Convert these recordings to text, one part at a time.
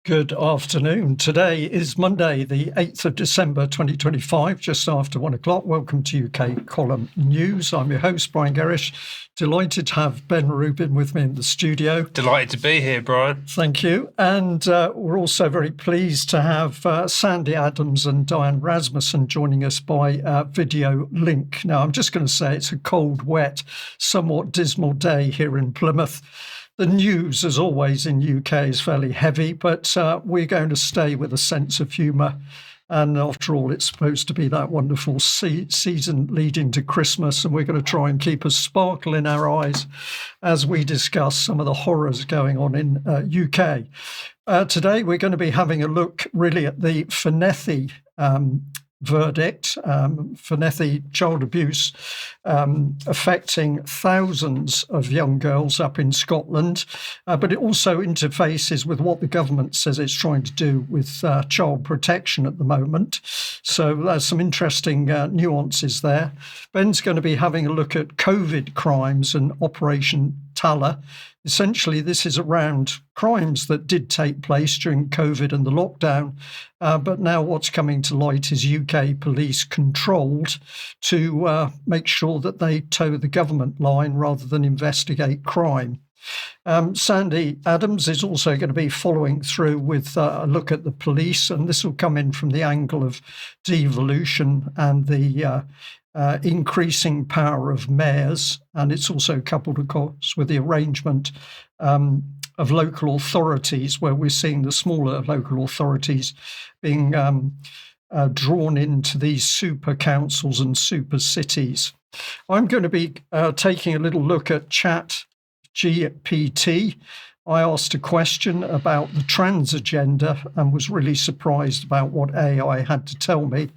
Good afternoon. Today is Monday, the 8th of December 2025, just after 1 o'clock. Welcome to UK Column News. I'm your host, Brian Gerrish. Delighted to have Ben Rubin with me in the studio. Delighted to be here, Brian. Thank you. And we're also very pleased to have Sandi and Diane Rasmussen joining us by video link. Now, I'm just going to say it's a cold, wet, somewhat dismal day here in Plymouth. The news, as always in UK, is fairly heavy, but we're going to stay with a sense of humour. And after all, it's supposed to be that wonderful season leading to Christmas, and we're going to try and keep a sparkle in our eyes as we discuss some of the horrors going on in UK. Today, we're going to be having a look really at the Fornethy verdict, Fornethy child abuse affecting thousands of young girls up in Scotland, but it also interfaces with what the government says it's trying to do with child protection at the moment. So there's some interesting nuances there. Ben's going to be having a look at COVID crimes and Operation Tala. Essentially, this is around crimes that did take place during COVID and the lockdown, but now what's coming to light is UK police controlled to make sure that they toe the government line rather than investigate crime. Sandi Adams is also going to be following through with a look at the police, and this will come in from the angle of devolution and the increasing power of mayors, and it's also coupled, of course, with the arrangement of local authorities, where we're seeing the smaller local authorities being drawn into these super councils and super cities. I'm going to be taking a little look at ChatGPT. I asked a question about the trans agenda and was really surprised about what AI had to tell me.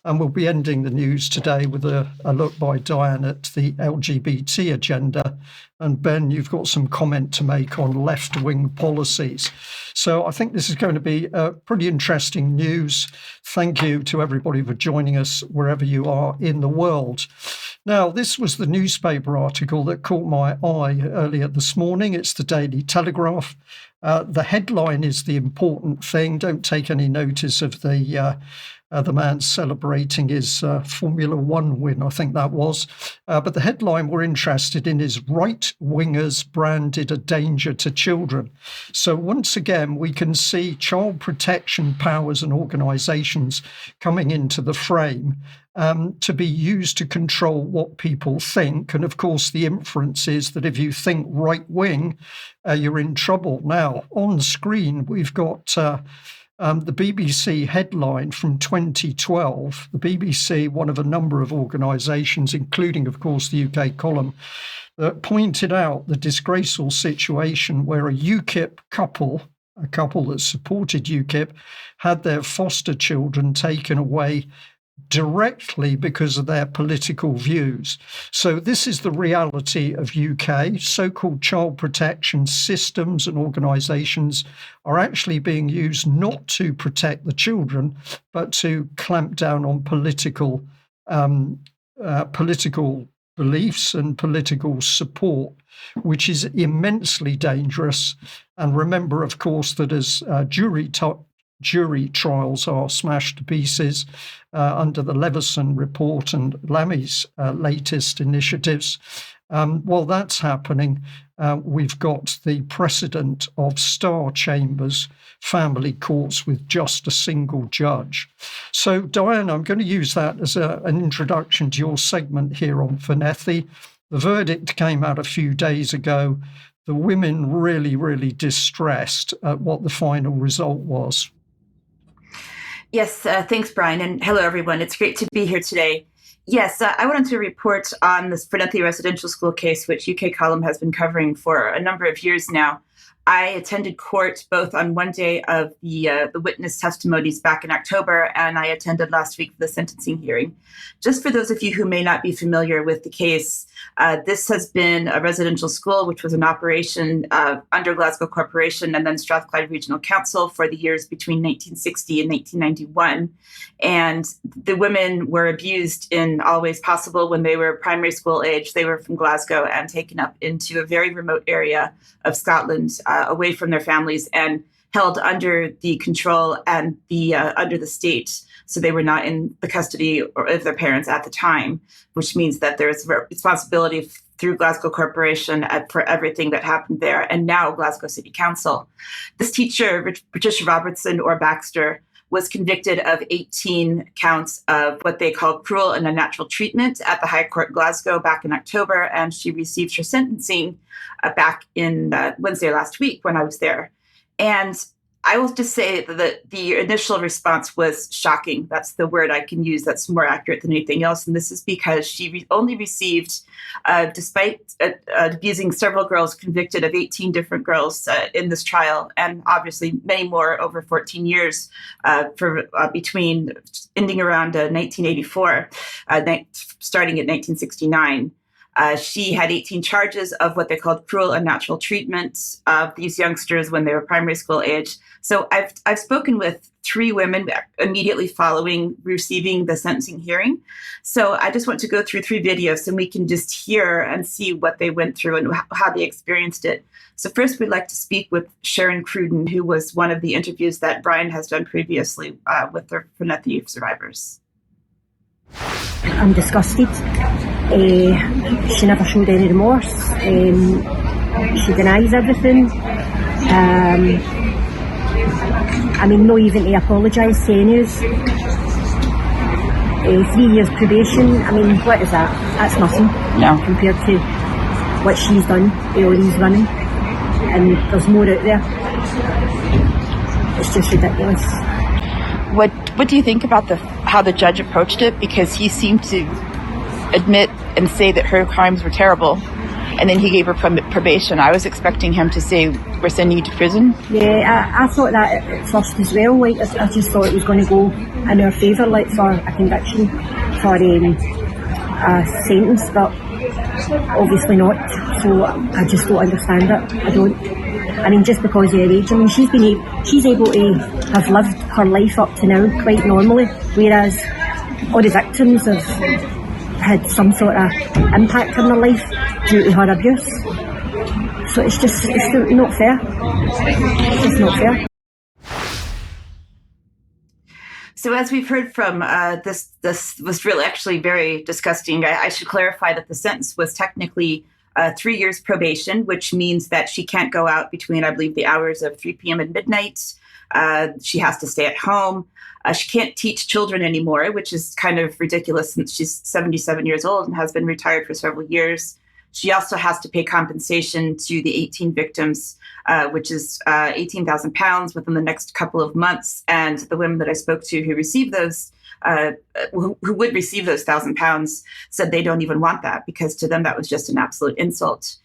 And we'll be ending the news today with a look by Diane at the LGBT agenda. And Ben, you've got some comment to make on left-wing policies. So I think this is going to be pretty interesting news. Thank you to everybody for joining us wherever you are in the world. Now, this was the newspaper article that caught my eye earlier this morning. It's the Daily Telegraph. The headline is the important thing. Don't take any notice of the man celebrating his Formula One win, I think that was. But the headline we're interested in is right-wingers branded a danger to children. So once again, we can see child protection powers and organisations coming into the frame to be used to control what people think. And of course, the inference is that if you think right-wing, you're in trouble. Now, on screen, we've got the BBC headline from 2012. The BBC, one of a number of organisations, including, of course, the UK column, that pointed out the disgraceful situation where a UKIP couple, a couple that supported UKIP, had their foster children taken away directly because of their political views. So this is the reality of UK. So-called child protection systems and organisations are actually being used not to protect the children, but to clamp down on political beliefs and political support, which is immensely dangerous. And remember, of course, that as jury trials are smashed to pieces under the Leveson report and Lammy's latest initiatives. While that's happening, we've got the precedent of star chambers, family courts with just a single judge. So, Diane, I'm going to use that as an introduction to your segment here on Fornethy. The verdict came out a few days ago. The women really, really distressed at what the final result was. Yes, thanks, Brian, and hello, everyone. It's great to be here today. Yes, I wanted to report on this Fornethy residential school case, which UK Column has been covering for a number of years now. I attended court both on one day of the witness testimonies back in October, and I attended last week for the sentencing hearing. Just for those of you who may not be familiar with the case, this has been a residential school, which was an operation under Glasgow Corporation and then Strathclyde Regional Council for the years between 1960 and 1991. And the women were abused in all ways possible when they were primary school age. They were from Glasgow and taken up into a very remote area of Scotland, away from their families, and held under the control and the under the state. So they were not in the custody of their parents at the time, which means that there's responsibility through Glasgow Corporation for everything that happened there, and now Glasgow City Council. This teacher, Patricia Robertson or Baxter, was convicted of 18 counts of what they call cruel and unnatural treatment at the High Court Glasgow back in October, and she received her sentencing back in Wednesday last week when I was there. And I will just say that the initial response was shocking. That's the word I can use that's more accurate than anything else. And this is because she only received, despite abusing several girls, convicted of 18 different girls in this trial, and obviously many more over 14 years between ending around 1984, starting in 1969. She had 18 charges of what they called cruel and unnatural treatment of these youngsters when they were primary school age. So I've spoken with 3 women immediately following receiving the sentencing hearing. So I just want to go through 3 videos and we can just hear and see what they went through and how they experienced it. So first, we'd like to speak with Sharon Cruden, who was one of the interviews that Brian has done previously with the Fornethy survivors. I'm disgusted. She never showed any remorse. She denies everything. Not even to apologise to any of us. 3 years probation, what is that? That's nothing compared to what she's done to all these women. And there's more out there. It's just ridiculous. What do you think about how the judge approached it? Because he seemed to admit and say that her crimes were terrible, and then he gave her probation. I was expecting him to say, we're sending you to prison. Yeah, I thought that at first as well. I just thought it was going to go in our favour, for a conviction, for a sentence, but obviously not. So I just don't understand it. I don't. Just because of her age. She's able to have lived her life up to now quite normally, whereas all the victims have had some sort of impact in their life due to her abuse. So it's not fair. It's just not fair. So as we've heard from, this was really actually very disgusting. I should clarify that the sentence was technically 3 years probation, which means that she can't go out between, I believe, the hours of 3 p.m. and midnight. She has to stay at home. She can't teach children anymore, which is kind of ridiculous since she's 77 years old and has been retired for several years. She also has to pay compensation to the 18 victims, which is £18,000 within the next couple of months. And the women that I spoke to who received those, who would receive those £1,000, said they don't even want that, because to them that was just an absolute insult.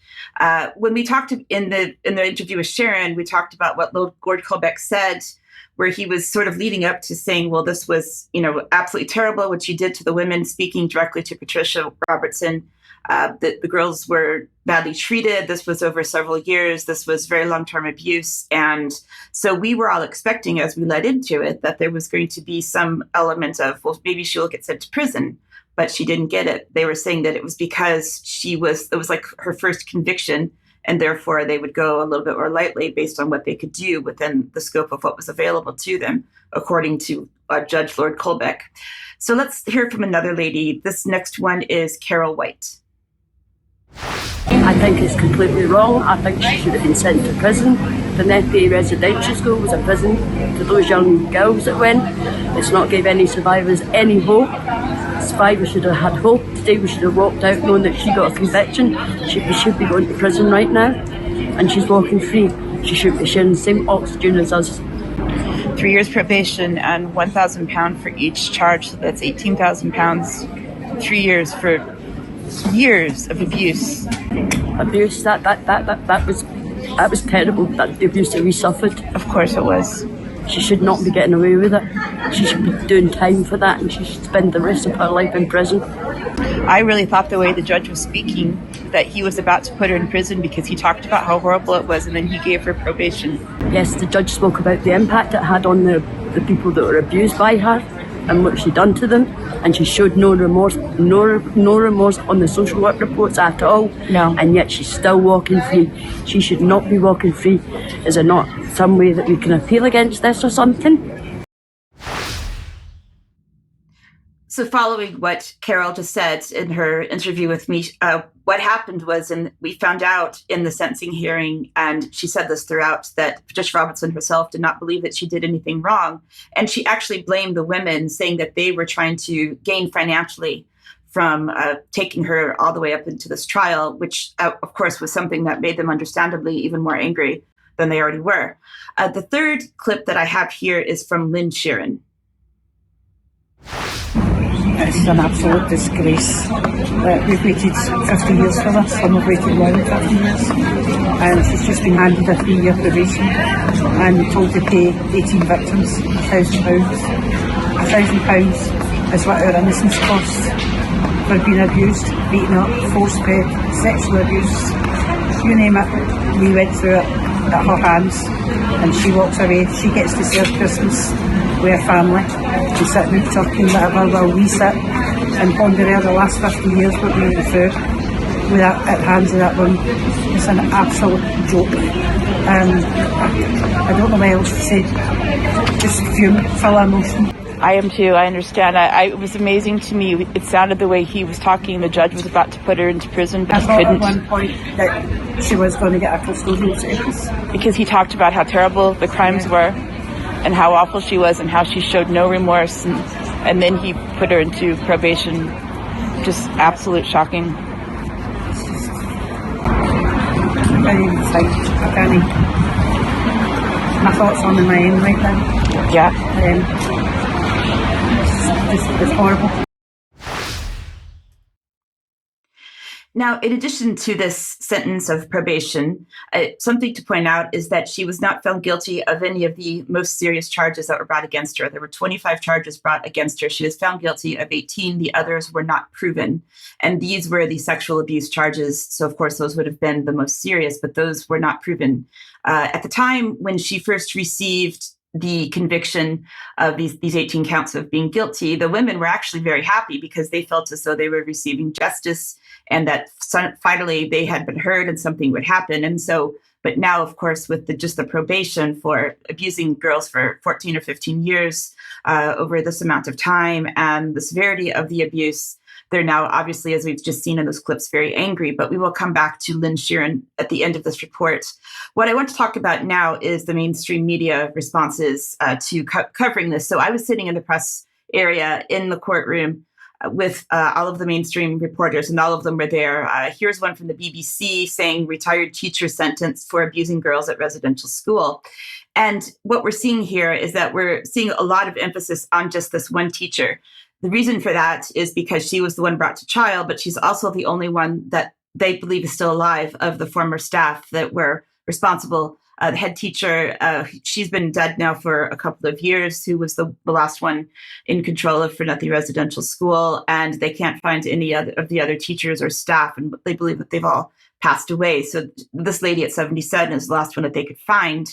When we talked in the interview with Sharon, we talked about what Lord Colbeck said, where he was sort of leading up to saying, well, this was, absolutely terrible what you did to the women, speaking directly to Patricia Robertson, that the girls were badly treated. This was over several years. This was very long-term abuse. And so we were all expecting, as we led into it, that there was going to be some element of, well, maybe she'll get sent to prison, but she didn't get it. They were saying that it was because it was like her first conviction, and therefore they would go a little bit more lightly based on what they could do within the scope of what was available to them, according to Judge Lord Colbeck. So let's hear from another lady. This next one is Carol White. I think it's completely wrong. I think she should have been sent to prison. Fornethy Residential School was a prison to those young girls that went. It's not gave any survivors any hope. Survivors should have had hope. Today we should have walked out knowing that she got a conviction. She should be going to prison right now, and she's walking free. She should be sharing the same oxygen as us. 3 years probation and £1,000 for each charge. So that's £18,000. 3 years for years of abuse. Abuse, that was terrible. That the abuse that we suffered. Of course it was. She should not be getting away with it. She should be doing time for that, and she should spend the rest of her life in prison. I really thought the way the judge was speaking that he was about to put her in prison, because he talked about how horrible it was and then he gave her probation. Yes, the judge spoke about the impact it had on the people that were abused by her, and what she done to them, and she showed no remorse on the social work reports at all. No. And yet she's still walking free. She should not be walking free. Is there not some way that we can appeal against this or something? So following what Carol just said in her interview with me, what happened was, and we found out in the sentencing hearing, and she said this throughout, that Patricia Robinson herself did not believe that she did anything wrong. And she actually blamed the women, saying that they were trying to gain financially from taking her all the way up into this trial, which, of course, was something that made them understandably even more angry than they already were. The third clip that I have here is from Lynn Sheeran. It's an absolute disgrace that we've waited 50 years for this, and we've waited around 50 years, and she's just been handed a 3-year probation and told to pay 18 victims £1,000. £1,000 is what our innocence costs for being abused, beaten up, force fed, sexual abuse, you name it. We went through it at her hands, and she walks away. She gets to serve Christmas with her family and sit and eat turkey and whatever, while we sit and ponder over the last 50 years what we went through with that at hands of that woman. It's an absolute joke. I don't know what else to say. Just fume, full of emotion. I am too. I understand. It was amazing to me. It sounded the way he was talking. The judge was about to put her into prison, but I he thought couldn't. at one point that she was going to get a custodial sentence. Because he talked about how terrible the crimes were and how awful she was and how she showed no remorse. And then he put her into probation. Just absolute shocking. I can't even think. I can't even. My thoughts are in my own right now. Yeah. It's horrible. Now, in addition to this sentence of probation, something to point out is that she was not found guilty of any of the most serious charges that were brought against her. There were 25 charges brought against her. She was found guilty of 18. The others were not proven. And these were the sexual abuse charges. So, of course, those would have been the most serious, but those were not proven. At the time when she first received the conviction of these 18 counts of being guilty, the women were actually very happy because they felt as though they were receiving justice and that finally they had been heard and something would happen. And so, but now, of course, with just the probation for abusing girls for 14 or 15 years over this amount of time and the severity of the abuse, they're now obviously, as we've just seen in those clips, very angry. But we will come back to Lynn Sheeran at the end of this report. What I want to talk about now is the mainstream media responses to covering this. So I was sitting in the press area in the courtroom with all of the mainstream reporters, and all of them were there. Here's one from the BBC saying retired teacher sentenced for abusing girls at residential school. And what we're seeing here is that we're seeing a lot of emphasis on just this one teacher. The reason for that is because she was the one brought to trial, but she's also the only one that they believe is still alive of the former staff that were responsible. The head teacher, she's been dead now for a couple of years, who was the last one in control of Fornethy Residential School, and they can't find any of the other teachers or staff, and they believe that they've all passed away. So this lady at 77 is the last one that they could find.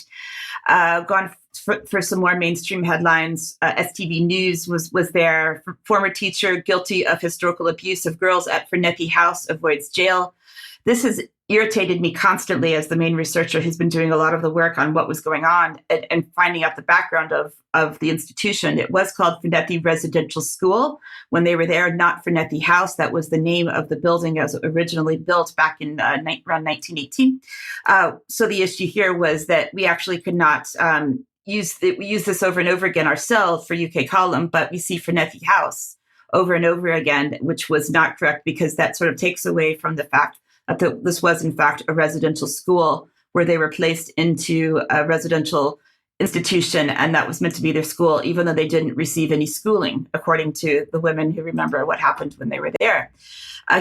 Gone for some more mainstream headlines. STV News was there. Former teacher guilty of historical abuse of girls at Fornethy House avoids jail. This has irritated me constantly as the main researcher who's been doing a lot of the work on what was going on and finding out the background of the institution. It was called Fornethy Residential School when they were there, not Fornethy House. That was the name of the building as originally built back in around 1918. So the issue here was that we actually could not we use this over and over again ourselves for UK Column, but we see Fornethy House over and over again, which was not correct because that sort of takes away from the fact that this was, in fact, a residential school where they were placed into a residential institution, and that was meant to be their school, even though they didn't receive any schooling, according to the women who remember what happened when they were there.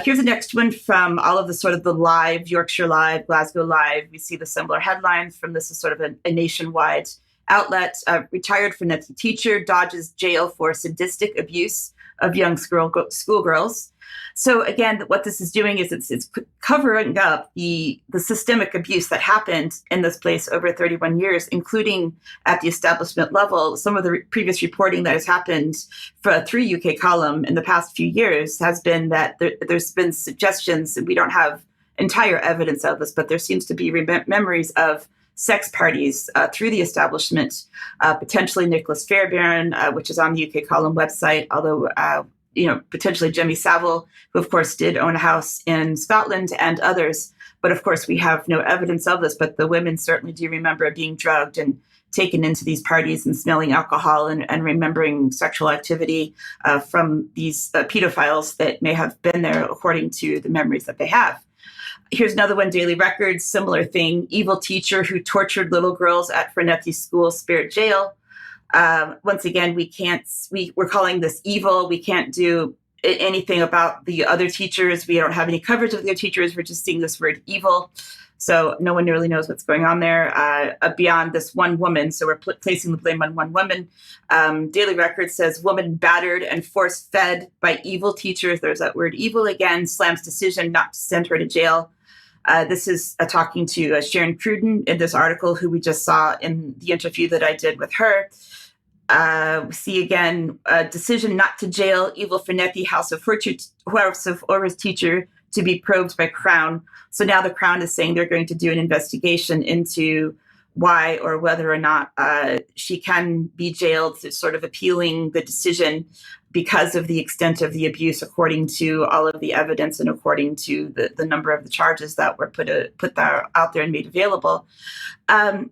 Here's the next one from all of the sort of the live, Yorkshire Live, Glasgow Live. We see the similar headlines from this is sort of a nationwide outlet. Retired Fornethy teacher dodges jail for sadistic abuse of young schoolgirls. So again, what this is doing is it's covering up the systemic abuse that happened in this place over 31 years, including at the establishment level. Some of the previous reporting that has happened through UK Column in the past few years has been that there's been suggestions, and we don't have entire evidence of this, but there seems to be memories of sex parties through the establishment, potentially Nicholas Fairbairn, which is on the UK Column website, although potentially Jimmy Savile, who of course did own a house in Scotland, and others. But of course, we have no evidence of this, but the women certainly do remember being drugged and taken into these parties and smelling alcohol and remembering sexual activity from these pedophiles that may have been there according to the memories that they have. Here's another one, Daily Record, similar thing. Evil teacher who tortured little girls at Fornethy School spared jail. Once again, we're calling this evil. We can't do anything about the other teachers. We don't have any coverage of the other teachers. We're just seeing this word evil. So no one really knows what's going on there beyond this one woman. So we're placing the blame on one woman. Daily Record says woman battered and force-fed by evil teachers. There's that word evil again. Slams decision not to send her to jail. This is talking to Sharon Cruden in this article, who we just saw in the interview that I did with her. See again, decision not to jail evil Fornethy House of Horrors teacher to be probed by Crown. So now the Crown is saying they're going to do an investigation into why or whether or not she can be jailed, sort of appealing the decision because of the extent of the abuse, according to all of the evidence and according to the number of the charges that were put out there and made available. Brian,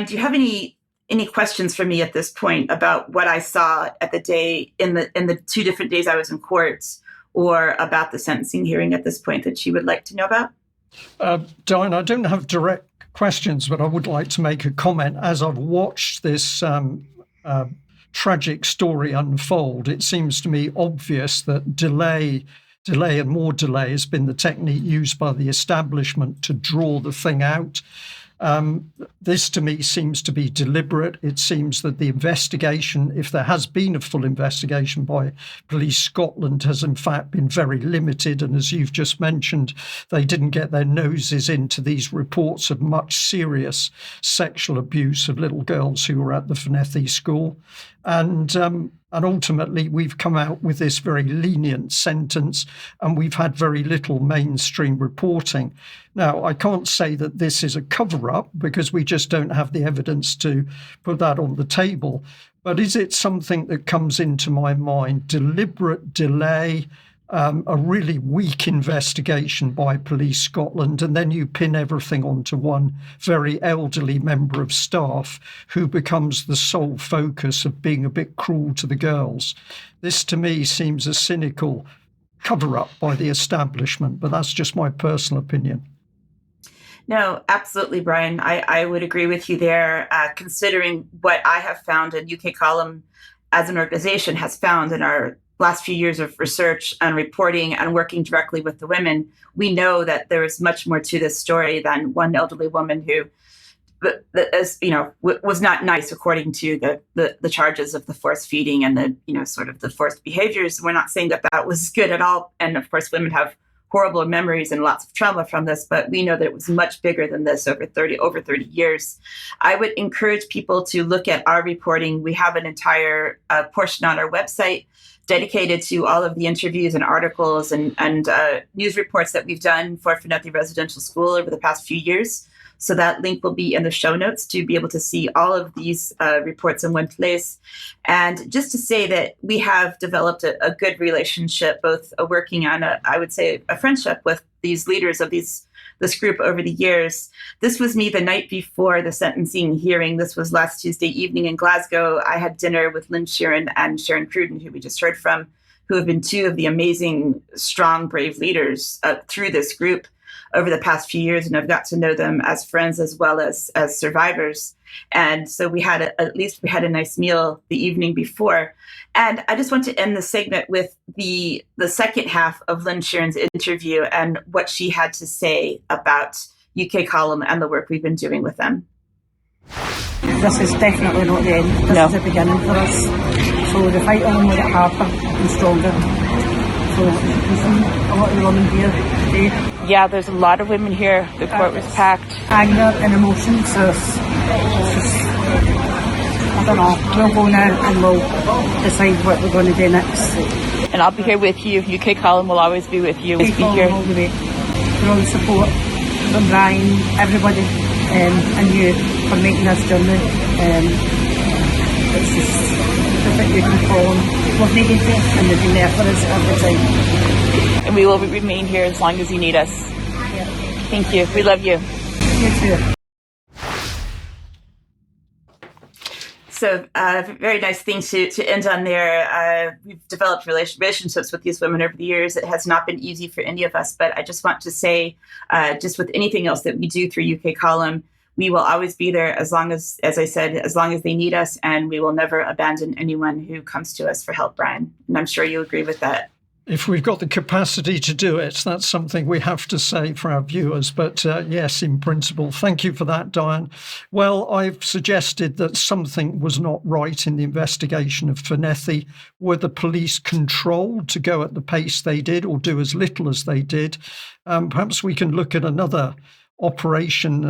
do you have any questions for me at this point about what I saw at the day in the 2 different days I was in court, or about the sentencing hearing at this point that you would like to know about? Diane, I don't have direct questions, but I would like to make a comment. As I've watched this tragic story unfold, it seems to me obvious that delay and more delay has been the technique used by the establishment to draw the thing out. This to me seems to be deliberate. It seems that the investigation, if there has been a full investigation by Police Scotland, has in fact been very limited. And as you've just mentioned, they didn't get their noses into these reports of much serious sexual abuse of little girls who were at the Fornethy school. And ultimately, we've come out with this very lenient sentence, and we've had very little mainstream reporting. Now, I can't say that this is a cover-up because we just don't have the evidence to put that on the table. But is it something that comes into my mind? Deliberate delay, a really weak investigation by Police Scotland, and then you pin everything onto one very elderly member of staff who becomes the sole focus of being a bit cruel to the girls. This to me seems a cynical cover-up by the establishment, but that's just my personal opinion. No, absolutely, Brian. I would agree with you there, considering what I have found and UK Column as an organization has found in our last few years of research and reporting and working directly with the women. We know that there is much more to this story than one elderly woman who, was not nice according to the charges of the force feeding and the, sort of the forced behaviors. We're not saying that was good at all. And of course, women have horrible memories and lots of trauma from this, but we know that it was much bigger than this over 30 years. I would encourage people to look at our reporting. We have an entire portion on our website dedicated to all of the interviews and articles and news reports that we've done for Fornethy Residential School over the past few years. So that link will be in the show notes to be able to see all of these reports in one place. And just to say that we have developed a good relationship, both working on a friendship with these leaders of this group over the years. This was me the night before the sentencing hearing. This was last Tuesday evening in Glasgow. I had dinner with Lynn Sheeran and Sharon Cruden, who we just heard from, who have been 2 of the amazing, strong, brave leaders through this group over the past few years, and I've got to know them as friends as well as survivors. And so we had a nice meal the evening before. And I just want to end the segment with the second half of Lynn Sheeran's interview and what she had to say about UK Column and the work we've been doing with them. This is definitely not the end. This is the beginning for us. So the fight on will get harder and stronger So you see a lot of women here today. Yeah, there's a lot of women here. The court was packed. Anger and emotion, so it's just, I don't know, we'll go now and we'll decide what we're going to do next. And I'll be here with you. UK Column will always be with you. We'll be here. All the way. For all the support from Brian, everybody, and you for making this journey. It's just, I think you can call them. We've needed you and they've been there for us every time. And we will remain here as long as you need us. Yeah. Thank you. We love you. You too. So very nice thing to end on there. We've developed relationships with these women over the years. It has not been easy for any of us, but I just want to say, just with anything else that we do through UK Column, we will always be there as long as I said, as long as they need us, and we will never abandon anyone who comes to us for help, Brian. And I'm sure you agree with that. If we've got the capacity to do it, that's something we have to say for our viewers. But yes, in principle, thank you for that, Diane. Well, I've suggested that something was not right in the investigation of Fornethy. Were the police controlled to go at the pace they did or do as little as they did? Perhaps we can look at another Operation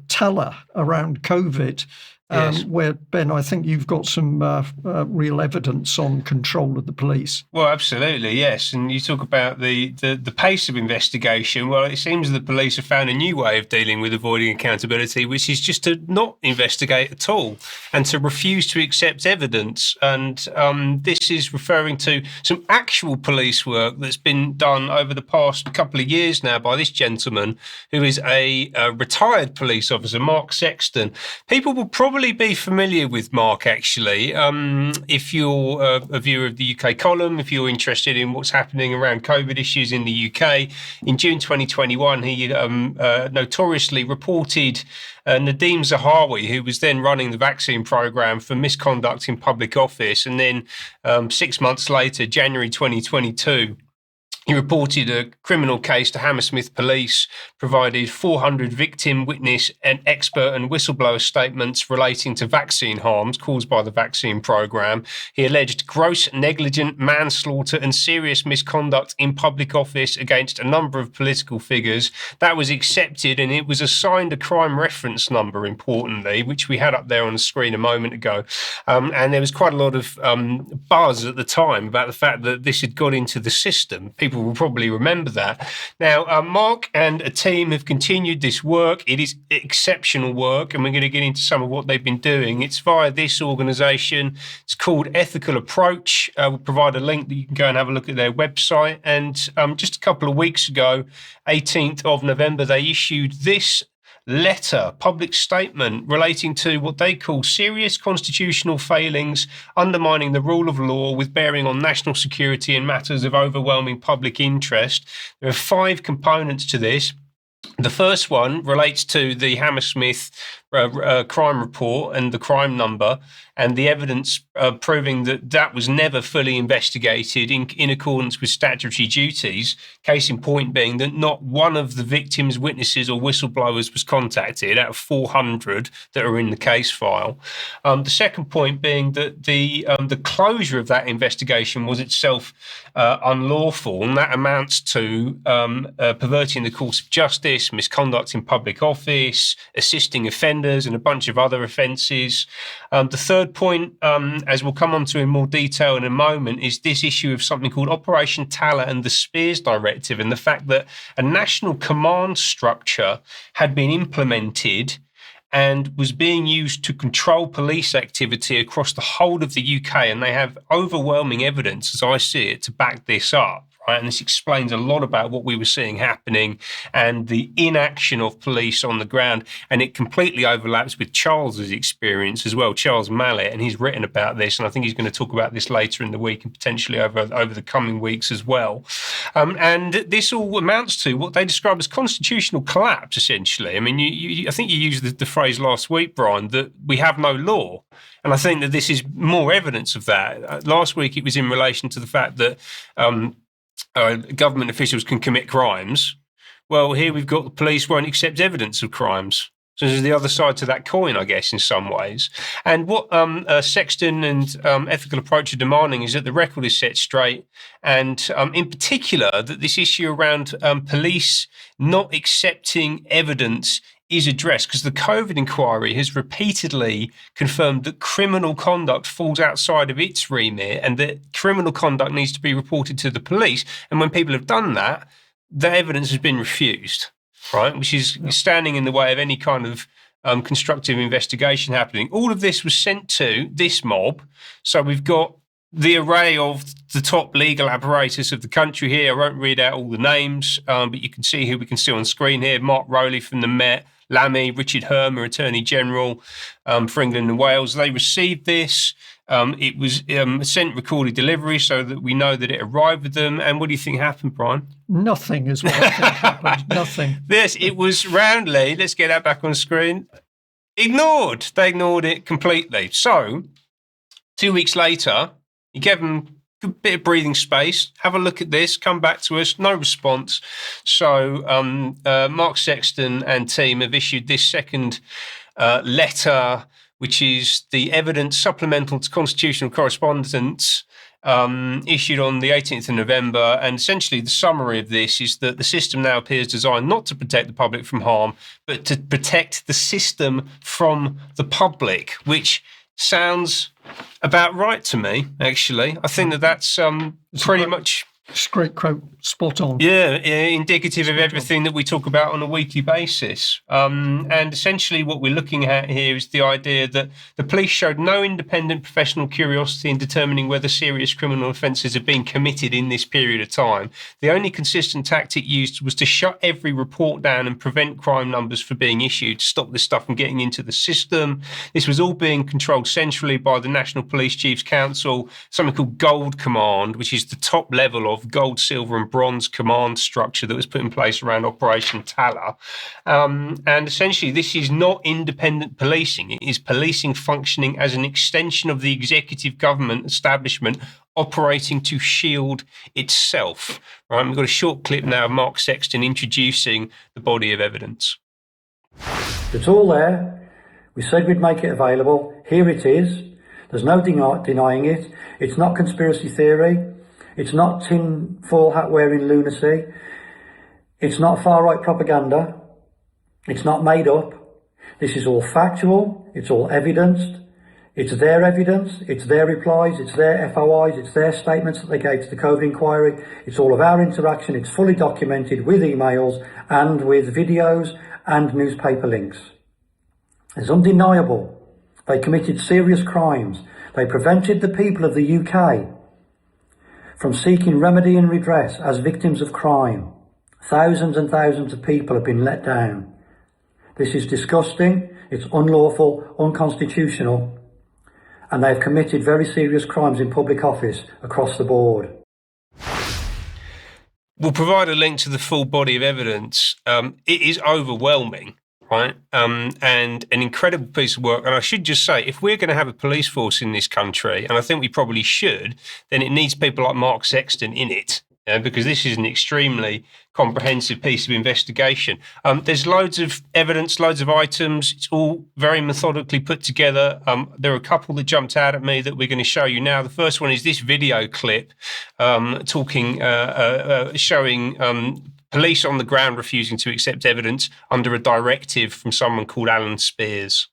Teller around COVID. Yes. Where, Ben, I think you've got some real evidence on control of the police. Well, absolutely, yes. And you talk about the pace of investigation. Well, it seems the police have found a new way of dealing with avoiding accountability, which is just to not investigate at all and to refuse to accept evidence. And this is referring to some actual police work that's been done over the past couple of years now by this gentleman, who is a retired police officer, Mark Sexton. People will probably be familiar with Mark, actually. If you're a viewer of the UK Column, if you're interested in what's happening around COVID issues in the UK, in June 2021, he notoriously reported Nadeem Zahawi, who was then running the vaccine programme, for misconduct in public office. And then 6 months later, January 2022, he reported a criminal case to Hammersmith Police, provided 400 victim, witness, and expert and whistleblower statements relating to vaccine harms caused by the vaccine programme. He alleged gross negligent manslaughter and serious misconduct in public office against a number of political figures. That was accepted, and it was assigned a crime reference number, importantly, which we had up there on the screen a moment ago. And there was quite a lot of buzz at the time about the fact that this had got into the system. People will probably remember that. Now, Mark and a team have continued this work. It is exceptional work, and we're going to get into some of what they've been doing. It's via this organisation. It's called Ethical Approach. We'll provide a link that you can go and have a look at their website. And just a couple of weeks ago, 18th of November, they issued this public statement relating to what they call serious constitutional failings undermining the rule of law with bearing on national security and matters of overwhelming public interest. There are 5 components to this. The first one relates to the Hammersmith crime report and the crime number, and the evidence proving that that was never fully investigated in accordance with statutory duties. Case in point being that not one of the victims, witnesses or whistleblowers was contacted out of 400 that are in the case file. The second point being that the closure of that investigation was itself unlawful, and that amounts to perverting the course of justice, misconduct in public office, assisting offenders, and a bunch of other offences. The third point, as we'll come on to in more detail in a moment, is this issue of something called Operation Teller and the Spears Directive, and the fact that a national command structure had been implemented and was being used to control police activity across the whole of the UK. And they have overwhelming evidence, as I see it, to back this up. Right? And this explains a lot about what we were seeing happening and the inaction of police on the ground. And it completely overlaps with Charles's experience as well, Charles Mallet, and he's written about this. And I think he's going to talk about this later in the week and potentially over the coming weeks as well. And this all amounts to what they describe as constitutional collapse, essentially. I mean, I think you used the phrase last week, Brian, that we have no law. And I think that this is more evidence of that. Last week, it was in relation to the fact that government officials can commit crimes. Well, here we've got the police won't accept evidence of crimes. So there's the other side to that coin, I guess, in some ways. And what Sexton and Ethical Approach are demanding is that the record is set straight, and in particular that this issue around police not accepting evidence is addressed, because the COVID inquiry has repeatedly confirmed that criminal conduct falls outside of its remit and that criminal conduct needs to be reported to the police. And when people have done that, the evidence has been refused. Right, which is standing in the way of any kind of constructive investigation happening. All of this was sent to this mob. So we've got the array of the top legal apparatus of the country here. I won't read out all the names, but you can see who we can see on screen here. Mark Rowley from the Met, Lammy, Richard Hermer, Attorney General for England and Wales. They received this. It was sent recorded delivery so that we know that it arrived with them. And what do you think happened, Brian? Nothing is what I think happened. Nothing. Yes, it was roundly, let's get that back on screen, ignored. They ignored it completely. So 2 weeks later, you gave them a bit of breathing space. Have a look at this. Come back to us. No response. So Mark Sexton and team have issued this second letter, which is the evidence supplemental to constitutional correspondence issued on the 18th of November. And essentially the summary of this is that the system now appears designed not to protect the public from harm, but to protect the system from the public, which sounds about right to me, actually. I think that that's pretty much... Great quote, spot on. Yeah, indicative of everything that we talk about on a weekly basis. And essentially what we're looking at here is the idea that the police showed no independent professional curiosity in determining whether serious criminal offences have been committed in this period of time. The only consistent tactic used was to shut every report down and prevent crime numbers from being issued, to stop this stuff from getting into the system. This was all being controlled centrally by the National Police Chiefs Council, something called Gold Command, which is the top level of gold, silver and bronze command structure that was put in place around Operation Tala. And essentially this is not independent policing. It is policing functioning as an extension of the executive government establishment operating to shield itself. Right, we've got a short clip now of Mark Sexton introducing the body of evidence. It's all there. We said we'd make it available. Here it is. There's no denying it. It's not conspiracy theory. It's not tin-foil hat-wearing lunacy. It's not far-right propaganda. It's not made up. This is all factual. It's all evidenced. It's their evidence. It's their replies. It's their FOIs. It's their statements that they gave to the COVID inquiry. It's all of our interaction. It's fully documented with emails and with videos and newspaper links. It's undeniable. They committed serious crimes. They prevented the people of the UK from seeking remedy and redress as victims of crime. Thousands and thousands of people have been let down. This is disgusting, it's unlawful, unconstitutional, and they have committed very serious crimes in public office across the board. We'll provide a link to the full body of evidence. It is overwhelming. Right, and an incredible piece of work. And I should just say, if we're going to have a police force in this country, and I think we probably should, then it needs people like Mark Sexton in it, because this is an extremely comprehensive piece of investigation. There's loads of evidence, loads of items. It's all very methodically put together. There are a couple that jumped out at me that we're going to show you now. The first one is this video clip showing police on the ground refusing to accept evidence under a directive from someone called Alan Spears.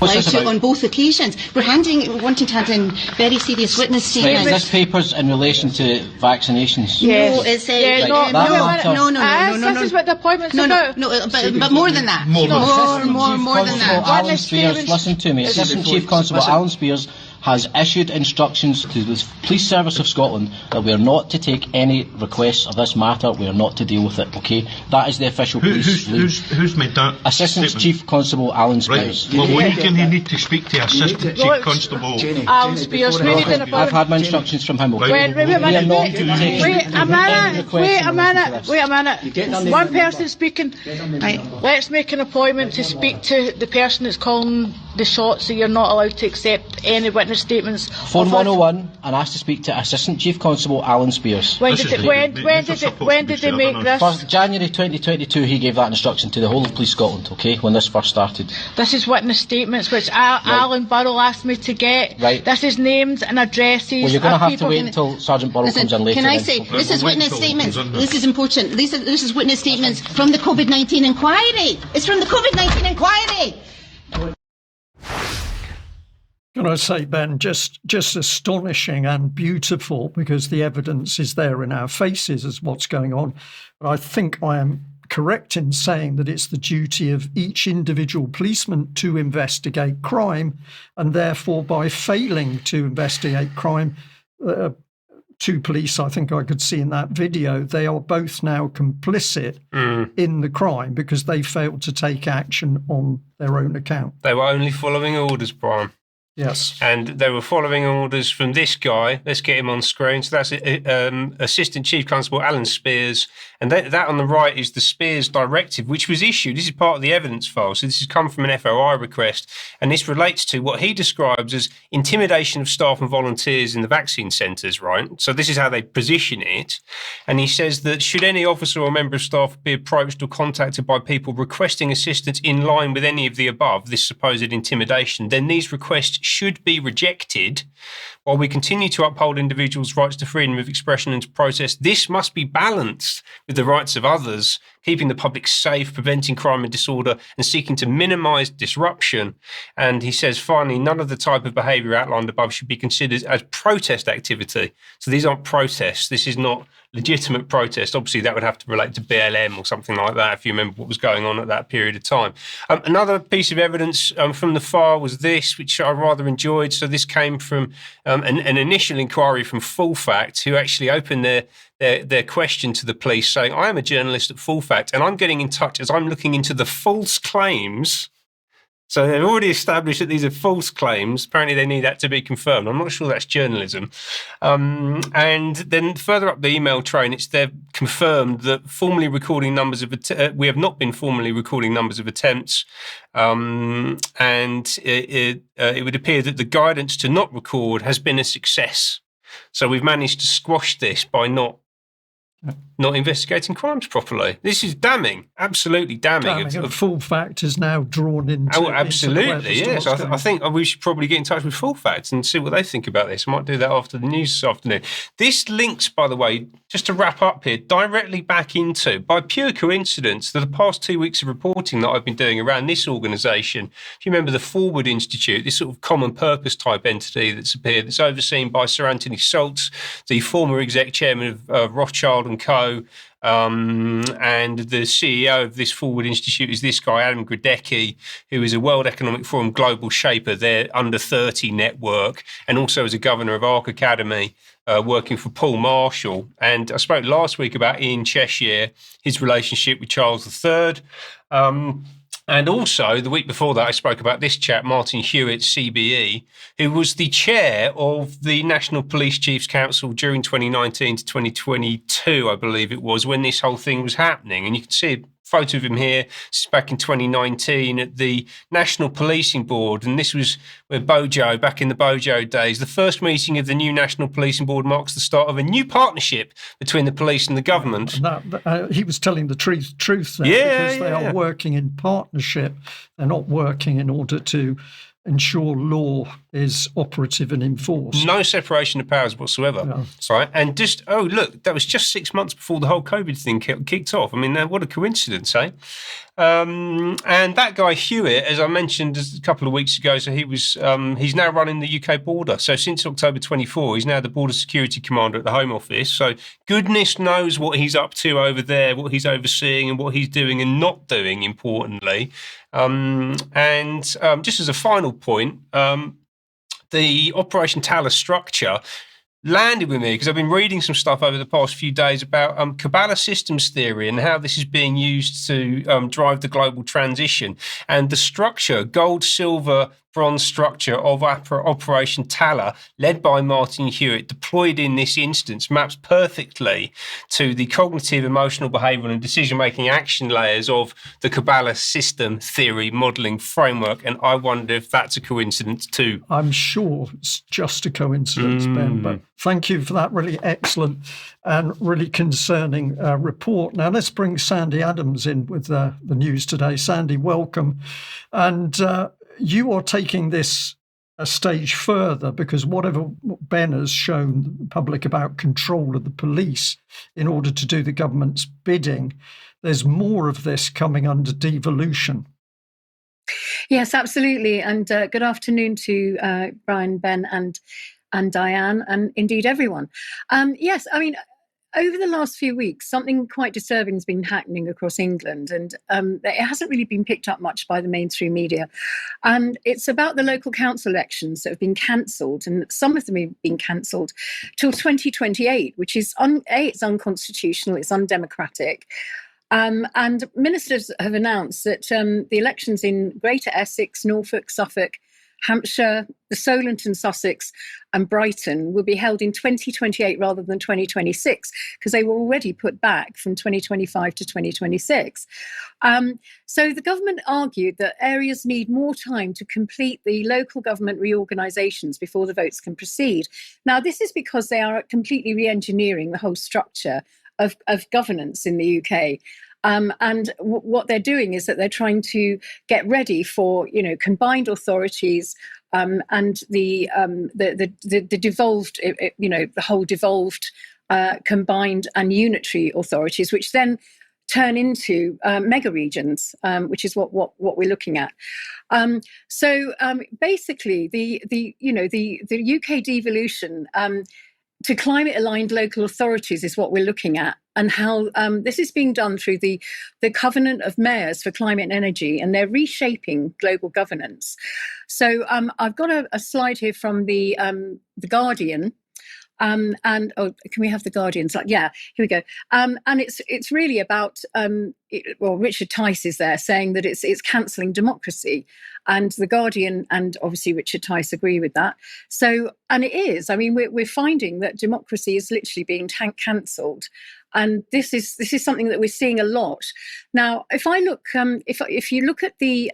On both occasions, we're wanting to hand in very serious witness statements. Is this papers in relation to vaccinations? Yes. No, it's no. This is what the appointment's about. No, but more than that. More than that. Alan Spears, listen to me. Assistant Chief Constable Alan Spears has issued instructions to the Police Service of Scotland that we are not to take any requests of this matter. We are not to deal with it. Okay, that is the official police. Who's made that? Assistant Chief Constable Alan Spears. Right. Well, when you need to speak to Assistant Chief Constable Alan Spears. I've had my instructions from him. Okay? Wait a minute. One person speaking. Right. Let's make an appointment to speak to the person that's calling the shot, so you're not allowed to accept any witness statements. Phone 101 and asked to speak to Assistant Chief Constable Alan Spears. When did they make this? First, January 2022, he gave that instruction to the whole of Police Scotland, okay, when this first started. This is witness statements which Alan Burrell asked me to get. Right. This is names and addresses. Well, you're going to have to wait until Sergeant Burrell comes in later. Can I say, this is witness statements. This is important. This is witness statements from the COVID-19 inquiry. It's from the COVID-19 inquiry. Can I say, Ben, just astonishing and beautiful, because the evidence is there in our faces as what's going on. But I think I am correct in saying that it's the duty of each individual policeman to investigate crime, and therefore by failing to investigate crime, two police, I think I could see in that video, they are both now complicit in the crime because they failed to take action on their own account. They were only following orders, Brian. Yes. And they were following orders from this guy. Let's get him on screen. So that's Assistant Chief Constable Alan Spears. And that on the right is the Spears Directive, which was issued. This is part of the evidence file. So this has come from an FOI request. And this relates to what he describes as intimidation of staff and volunteers in the vaccine centres, right? So this is how they position it. And he says that should any officer or member of staff be approached or contacted by people requesting assistance in line with any of the above, this supposed intimidation, then these requests should be rejected. While we continue to uphold individuals' rights to freedom of expression and to protest, this must be balanced with the rights of others, keeping the public safe, preventing crime and disorder, and seeking to minimise disruption. And he says, finally, none of the type of behaviour outlined above should be considered as protest activity. So these aren't protests. This is not legitimate protest. Obviously, that would have to relate to BLM or something like that, if you remember what was going on at that period of time. Another piece of evidence from the file was this, which I rather enjoyed. So this came from an initial inquiry from Full Fact, who actually opened their question to the police saying, I am a journalist at Full Fact and I'm getting in touch as I'm looking into the false claims. So they've already established that these are false claims. Apparently they need that to be confirmed. I'm not sure that's journalism. And then further up the email train, they've confirmed that we have not been formally recording numbers of attempts. And it would appear that the guidance to not record has been a success. So we've managed to squash this by not investigating crimes properly. This is damning, absolutely damning. And Full Fact is now drawn into. Oh, absolutely, yes. I think we should probably get in touch with Full Fact and see what they think about this. I might do that after the news this afternoon. This links, by the way, just to wrap up here, directly back into, by pure coincidence, the past 2 weeks of reporting that I've been doing around this organisation. If you remember the Forward Institute, this sort of common purpose type entity that's appeared, that's overseen by Sir Anthony Saltz, the former exec chairman of Rothschild & Co., and the CEO of this Forward Institute is this guy, Adam Gradecki, who is a World Economic Forum global shaper, their under 30 network, and also as a governor of Arc Academy, working for Paul Marshall. And I spoke last week about Ian Cheshire, his relationship with Charles III. And also, the week before that, I spoke about this chap, Martin Hewitt, CBE, who was the chair of the National Police Chiefs Council during 2019 to 2022, I believe it was, when this whole thing was happening. And you can see a photo of him here. This is back in 2019 at the National Policing Board. And this was where Bojo, back in the Bojo days, the first meeting of the new National Policing Board marks the start of a new partnership between the police and the government. And he was telling the truth there, because they are working in partnership. They're not working in order to ensure law is operative and enforced. No separation of powers whatsoever. No. Right? And just, look, that was just 6 months before the whole COVID thing kicked off. I mean, what a coincidence, eh? And that guy Hewitt, as I mentioned a couple of weeks ago, so he's now running the UK border. So since October 24, he's now the Border Security Commander at the Home Office. So goodness knows what he's up to over there, what he's overseeing and what he's doing and not doing, importantly. Just as a final point, the Operation Talus structure landed with me because I've been reading some stuff over the past few days about Kabbalah systems theory and how this is being used to drive the global transition. And the structure, gold, silver, bronze structure of Operation Tala, led by Martin Hewitt, deployed in this instance, maps perfectly to the cognitive, emotional, behavioural and decision-making action layers of the Kabbalah system theory modelling framework. And I wonder if that's a coincidence too. I'm sure it's just a coincidence, Ben, but thank you for that really excellent and really concerning report. Now let's bring Sandi Adams in with the news today. Sandi, welcome. And you are taking this a stage further, because whatever Ben has shown the public about control of the police in order to do the government's bidding, there's more of this coming under devolution. Yes, absolutely. And good afternoon to Brian, Ben and Diane, and indeed everyone. Yes, I mean, over the last few weeks, something quite disturbing has been happening across England, and it hasn't really been picked up much by the mainstream media. And it's about the local council elections that have been cancelled, and some of them have been cancelled till 2028, which is, it's unconstitutional, it's undemocratic. And ministers have announced that the elections in Greater Essex, Norfolk, Suffolk, Hampshire, the Solent and Sussex and Brighton will be held in 2028 rather than 2026, because they were already put back from 2025 to 2026. So the government argued that areas need more time to complete the local government reorganisations before the votes can proceed. Now, this is because they are completely re-engineering the whole structure of governance in the UK. And what they're doing is that they're trying to get ready for, combined authorities and the devolved, the whole devolved, combined and unitary authorities, which then turn into mega regions, which is what we're looking at. So basically, the UK devolution to climate-aligned local authorities is what we're looking at, and how this is being done through the Covenant of Mayors for Climate and Energy, and they're reshaping global governance. So I've got a slide here from the Guardian. And can we have the Guardian slide? Yeah, here we go. And it's really about Richard Tice is there saying that it's cancelling democracy, and the Guardian and obviously Richard Tice agree with that. So, and it is. I mean, we're finding that democracy is literally being cancelled, and this is something that we're seeing a lot now. If I look, if you look at the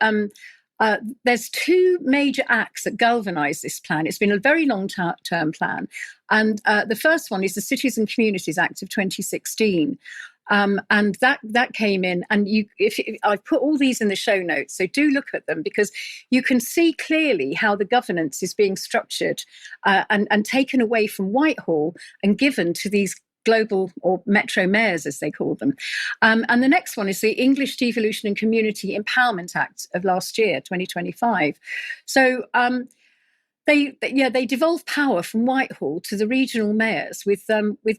there's two major acts that galvanise this plan. It's been a very long-term plan. And the first one is the Cities and Communities Act of 2016. And that came in, and I've put all these in the show notes, so do look at them, because you can see clearly how the governance is being structured and taken away from Whitehall and given to these global or metro mayors, as they call them. And the next one is the English Devolution and Community Empowerment Act of last year, 2025. So they devolve power from Whitehall to the regional mayors with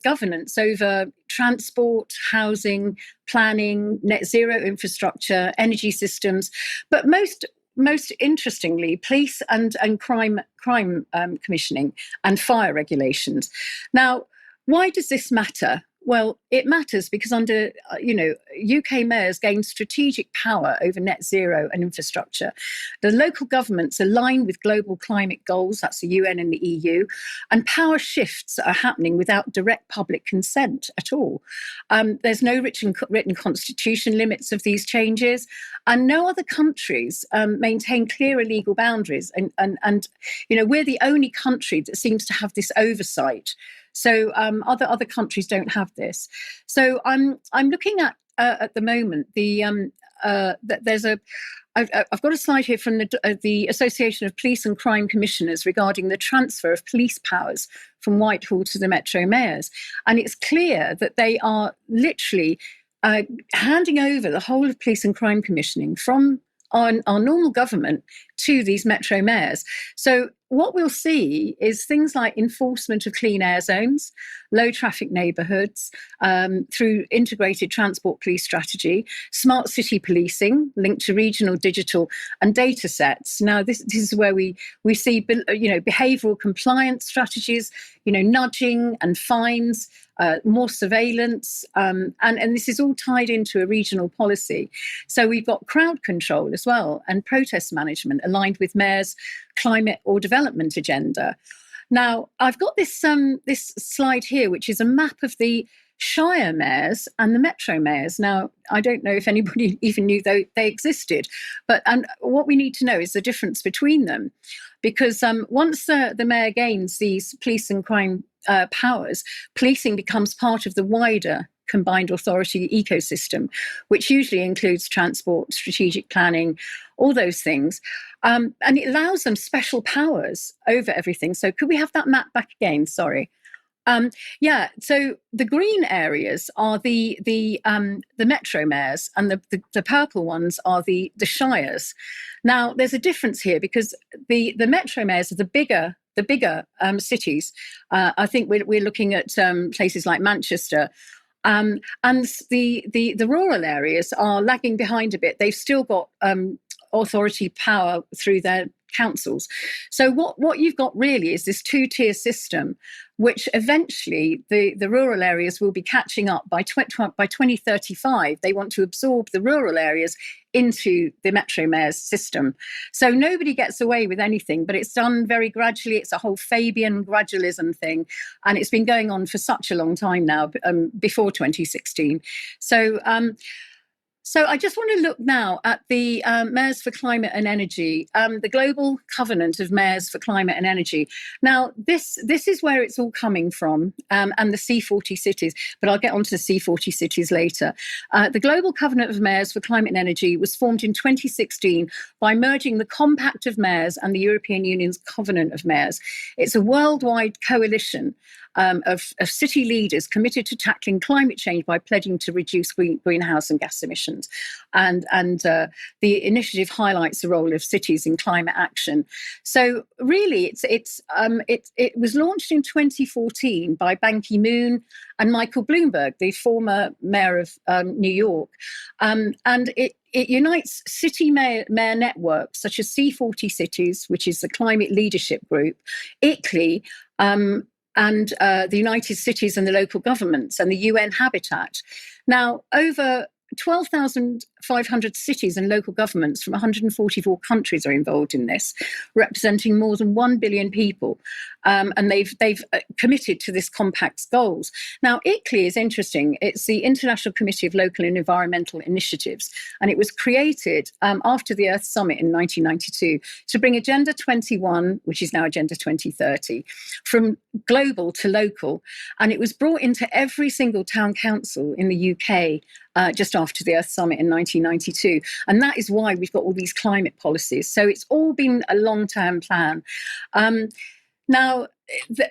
governance over transport, housing, planning, net zero infrastructure, energy systems, but most interestingly, police and crime commissioning and fire regulations. Now, why does this matter? Well, it matters because under, UK mayors gain strategic power over net zero and infrastructure. The local governments align with global climate goals, that's the UN and the EU, and power shifts are happening without direct public consent at all. There's no written constitution limits of these changes, and no other countries maintain clearer legal boundaries. And we're the only country that seems to have this oversight. So other countries don't have this. So I'm looking at the moment I've got a slide here from the Association of Police and Crime Commissioners regarding the transfer of police powers from Whitehall to the metro mayors, and it's clear that they are literally handing over the whole of police and crime commissioning from our normal government to these metro mayors. So what we'll see is things like enforcement of clean air zones, low traffic neighbourhoods, through integrated transport police strategy, smart city policing linked to regional digital and data sets. Now, this is where we see, behavioural compliance strategies, nudging and fines, more surveillance, and this is all tied into a regional policy. So we've got crowd control as well, and protest management aligned with Mayor's climate or development agenda. Now, I've got this slide here, which is a map of the Shire mayors and the metro mayors. Now, I don't know if anybody even knew they existed, but what we need to know is the difference between them, because once the mayor gains these police and crime powers, policing becomes part of the wider combined authority ecosystem, which usually includes transport, strategic planning, all those things. And it allows them special powers over everything. So could we have that map back again? Sorry. So the green areas are the metro mayors, and the purple ones are the shires. Now, there's a difference here because the metro mayors are the bigger cities. I think we're looking at places like Manchester. And the rural areas are lagging behind a bit. They've still got authority power through their councils. So what you've got really is this two-tier system, which eventually the rural areas will be catching up. By 2035, they want to absorb the rural areas into the metro mayor's system. So nobody gets away with anything, but it's done very gradually. It's a whole Fabian gradualism thing, and it's been going on for such a long time now, before 2016. So I just want to look now at the Mayors for Climate and Energy, the Global Covenant of Mayors for Climate and Energy. Now, this is where it's all coming from, and the C40 cities, but I'll get onto the C40 cities later. The Global Covenant of Mayors for Climate and Energy was formed in 2016 by merging the Compact of Mayors and the European Union's Covenant of Mayors. It's a worldwide coalition of city leaders committed to tackling climate change by pledging to reduce greenhouse and gas emissions. And the initiative highlights the role of cities in climate action. So really, it was launched in 2014 by Ban Ki-moon and Michael Bloomberg, the former mayor of New York. And it unites city mayor networks such as C40 Cities, which is the climate leadership group, ICLEI, and the United Cities and the local governments and the UN Habitat. Now, over 12,500 cities and local governments from 144 countries are involved in this, representing more than 1 billion people. And they've committed to this compact's goals. Now, ICLEI is interesting. It's the International Committee of Local and Environmental Initiatives, and it was created after the Earth Summit in 1992 to bring Agenda 21, which is now Agenda 2030, from global to local. And it was brought into every single town council in the UK just after the Earth Summit in 1992. And that is why we've got all these climate policies. So it's all been a long-term plan. Now,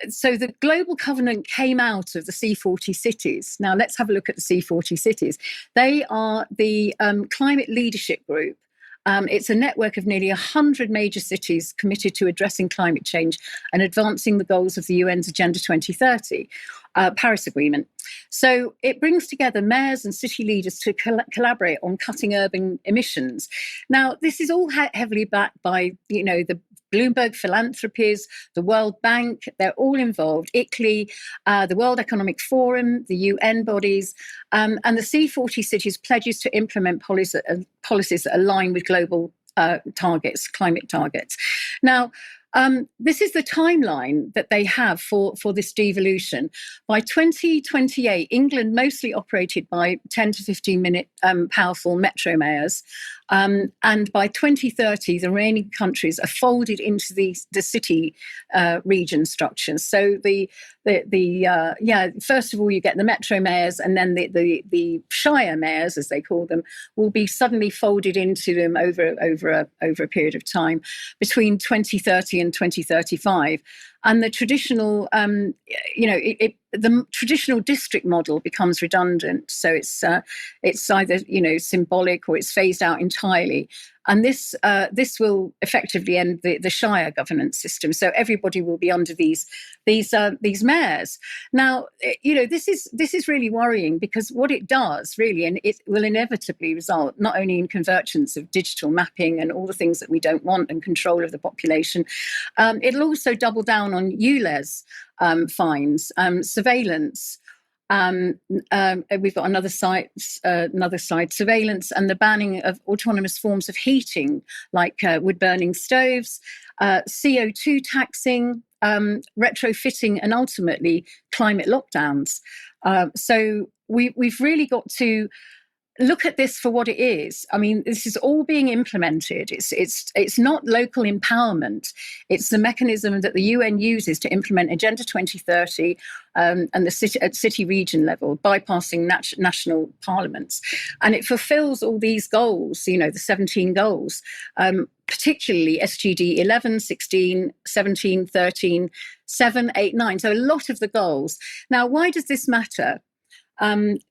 so the Global Covenant came out of the C40 cities. Now, let's have a look at the C40 cities. They are the climate leadership group. It's a network of nearly 100 major cities committed to addressing climate change and advancing the goals of the UN's Agenda 2030, Paris Agreement. So it brings together mayors and city leaders to collaborate on cutting urban emissions. Now, this is all heavily backed by, the Bloomberg Philanthropies, the World Bank. They're all involved. ICLEI, the World Economic Forum, the UN bodies, and the C40 cities pledges to implement policies that align with global targets, climate targets. Now, this is the timeline that they have for this devolution. By 2028, England, mostly operated by 10 to 15 minute powerful metro mayors. And by 2030, the remaining countries are folded into the city region structures. So first of all, you get the metro mayors, and then the shire mayors, as they call them, will be suddenly folded into them over a period of time between 2030 and 2035. And the traditional, the traditional district model becomes redundant. So it's either symbolic or it's phased out entirely. And this will effectively end the shire governance system. So everybody will be under these mayors. Now, this is really worrying, because what it does really, and it will inevitably result not only in convergence of digital mapping and all the things that we don't want and control of the population, it'll also double down on ULEZ fines, surveillance, We've got another side, surveillance and the banning of autonomous forms of heating, like wood-burning stoves, CO2 taxing, retrofitting, and ultimately climate lockdowns. So we've really got to look at this for what it is. I mean, this is all being implemented. It's not local empowerment. It's the mechanism that the UN uses to implement Agenda 2030 and at city region level, bypassing national parliaments. And it fulfills all these goals, the 17 goals, particularly SDG 11, 16, 17, 13, 7, 8, 9. So a lot of the goals. Now, why does this matter?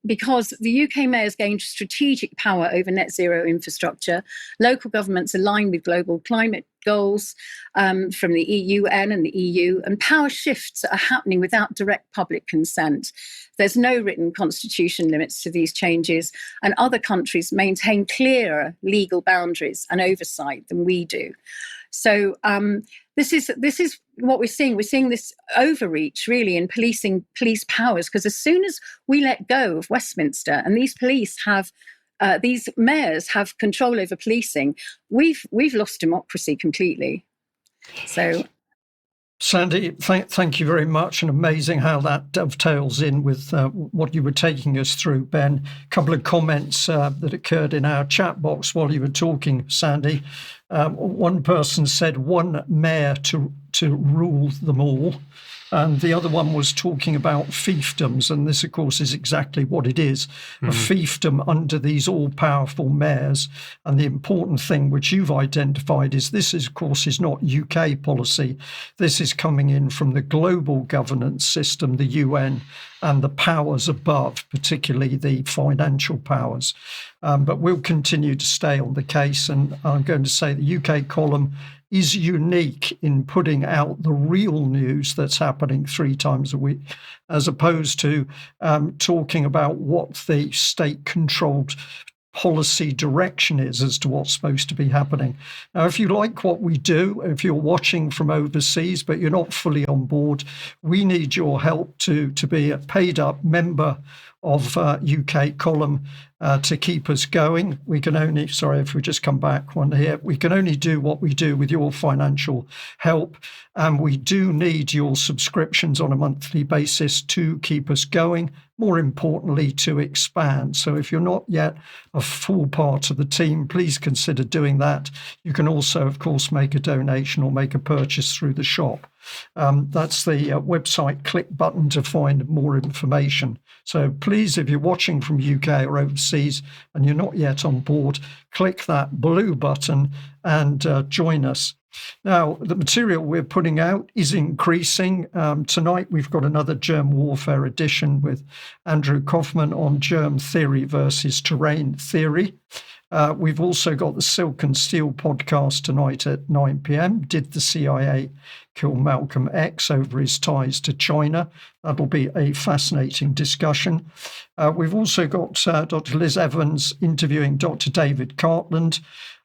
Because the UK mayors gained strategic power over net zero infrastructure. Local governments align with global climate goals from the UN and the EU, and power shifts are happening without direct public consent. There's no written constitution limits to these changes, and other countries maintain clearer legal boundaries and oversight than we do. So this is what we're seeing. We're seeing this overreach, really, in policing police powers, because as soon as we let go of Westminster and these mayors have control over policing, we've lost democracy completely. So, Sandi, thank you very much, and amazing how that dovetails in with what you were taking us through, Ben. A couple of comments that occurred in our chat box while you were talking, Sandi. One person said one mayor to rule them all, and the other one was talking about fiefdoms, and this, of course, is exactly what it is, a fiefdom under these all-powerful mayors. And the important thing which you've identified is this, of course, is not UK policy. This is coming in from the global governance system, the UN, and the powers above, particularly the financial powers. But we'll continue to stay on the case, and I'm going to say the UK column is unique in putting out the real news that's happening 3 times a week, as opposed to talking about what the state-controlled policy direction is as to what's supposed to be happening. Now, if you like what we do, if you're watching from overseas but you're not fully on board, we need your help to be a paid-up member of UK column to keep us going. We can only, sorry if we just come back one here, we can only do what we do with your financial help, and we do need your subscriptions on a monthly basis to keep us going, more importantly to expand. So if you're not yet a full part of the team, please consider doing that. You can also, of course, make a donation or make a purchase through the shop. That's the website click button to find more information. So please, if you're watching from UK or overseas and you're not yet on board, click that blue button and join us. Now, the material we're putting out is increasing. Tonight, we've got another germ warfare edition with Andrew Kaufman on germ theory versus terrain theory. We've also got the Silk and Steel podcast tonight at 9 p.m. Did the CIA kill Malcolm X over his ties to China? That'll be a fascinating discussion. We've also got Dr. Liz Evans interviewing Dr. David Cartland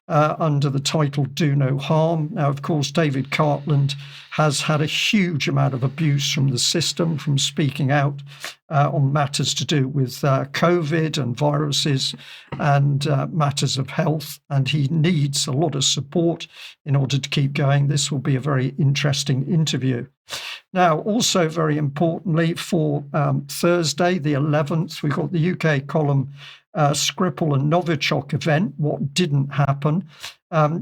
under the title Do No Harm. Now, of course, David Cartland has had a huge amount of abuse from the system, from speaking out on matters to do with COVID and viruses and matters of health, and he needs a lot of support in order to keep going. This will be a very interesting interview. Now, also very importantly, for Thursday, the 11th, we've got the UK column Skripal and Novichok event, what didn't happen.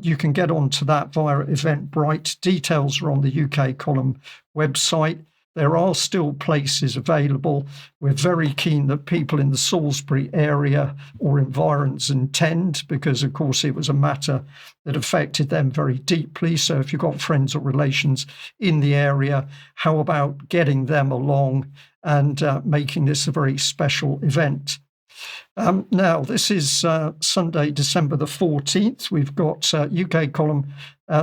You can get onto that via Eventbrite. Details are on the UK column website. There are still places available. We're very keen that people in the Salisbury area or environs attend, because, of course, it was a matter that affected them very deeply. So if you've got friends or relations in the area, how about getting them along and making this a very special event? Now, this is Sunday, December the 14th. We've got UK column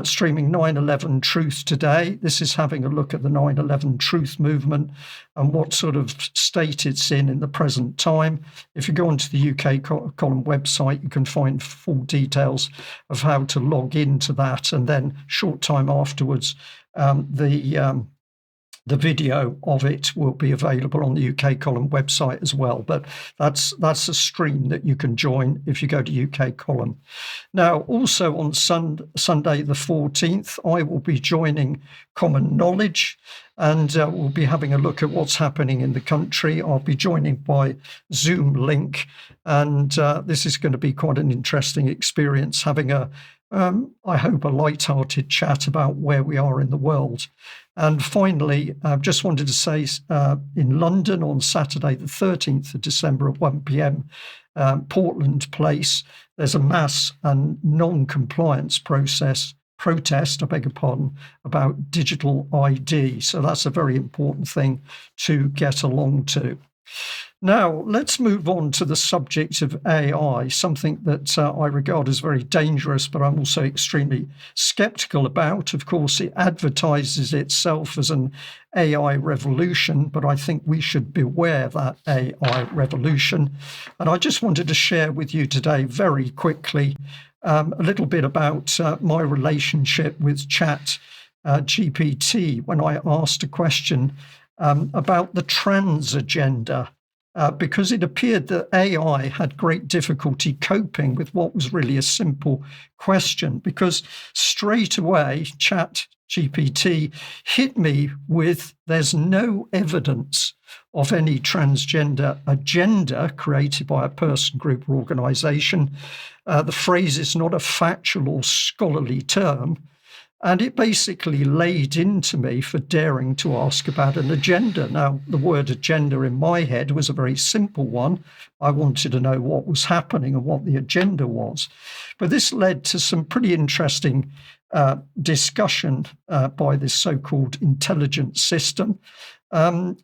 streaming 9/11 Truth Today. This is having a look at the 9/11 Truth movement and what sort of state it's in the present time. If you go onto the UK column website, you can find full details of how to log into that. And then short time afterwards, the The video of it will be available on the UK Column website as well, but that's a stream that you can join if you go to UK Column. Now, also on Sunday the 14th, I will be joining Common Knowledge, and we'll be having a look at what's happening in the country. I'll be joining by Zoom link, and this is going to be quite an interesting experience, having I hope, a light-hearted chat about where we are in the world. And finally, I just wanted to say in London on Saturday, the 13th of December at 1 p.m, Portland Place, there's a mass and non-compliance protest, I beg your pardon, about digital ID. So that's a very important thing to get along to. Now, let's move on to the subject of AI, something that I regard as very dangerous, but I'm also extremely skeptical about. Of course, it advertises itself as an AI revolution, but I think we should beware that AI revolution. And I just wanted to share with you today very quickly a little bit about my relationship with Chat GPT when I asked a question about the trans agenda. Because it appeared that AI had great difficulty coping with what was really a simple question, because straight away ChatGPT hit me with there's no evidence of any transgender agenda created by a person, group, or organization. The phrase is not a factual or scholarly term. And it basically laid into me for daring to ask about an agenda. Now, the word agenda in my head was a very simple one. I wanted to know what was happening and what the agenda was. But this led to some pretty interesting discussion by this so-called intelligence system.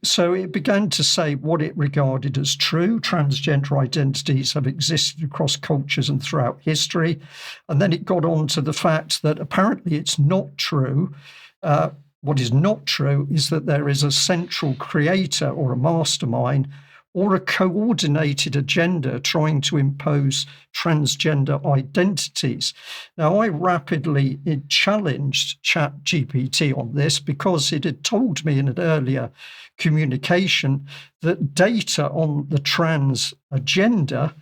So it began to say what it regarded as true. Transgender identities have existed across cultures and throughout history. And then it got on to the fact that apparently it's not true. What is not true is that there is a central creator or a mastermind or a coordinated agenda trying to impose transgender identities. Now, I rapidly challenged ChatGPT on this because it had told me in an earlier communication that data on the trans agenda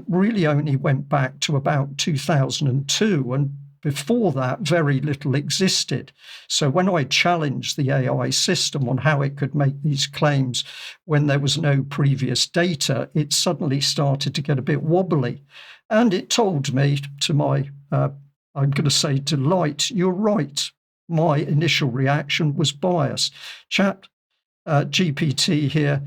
really only went back to about 2002, and before that, very little existed. So when I challenged the AI system on how it could make these claims when there was no previous data, it suddenly started to get a bit wobbly. And it told me, to my, I'm going to say delight, you're right. My initial reaction was biased. GPT here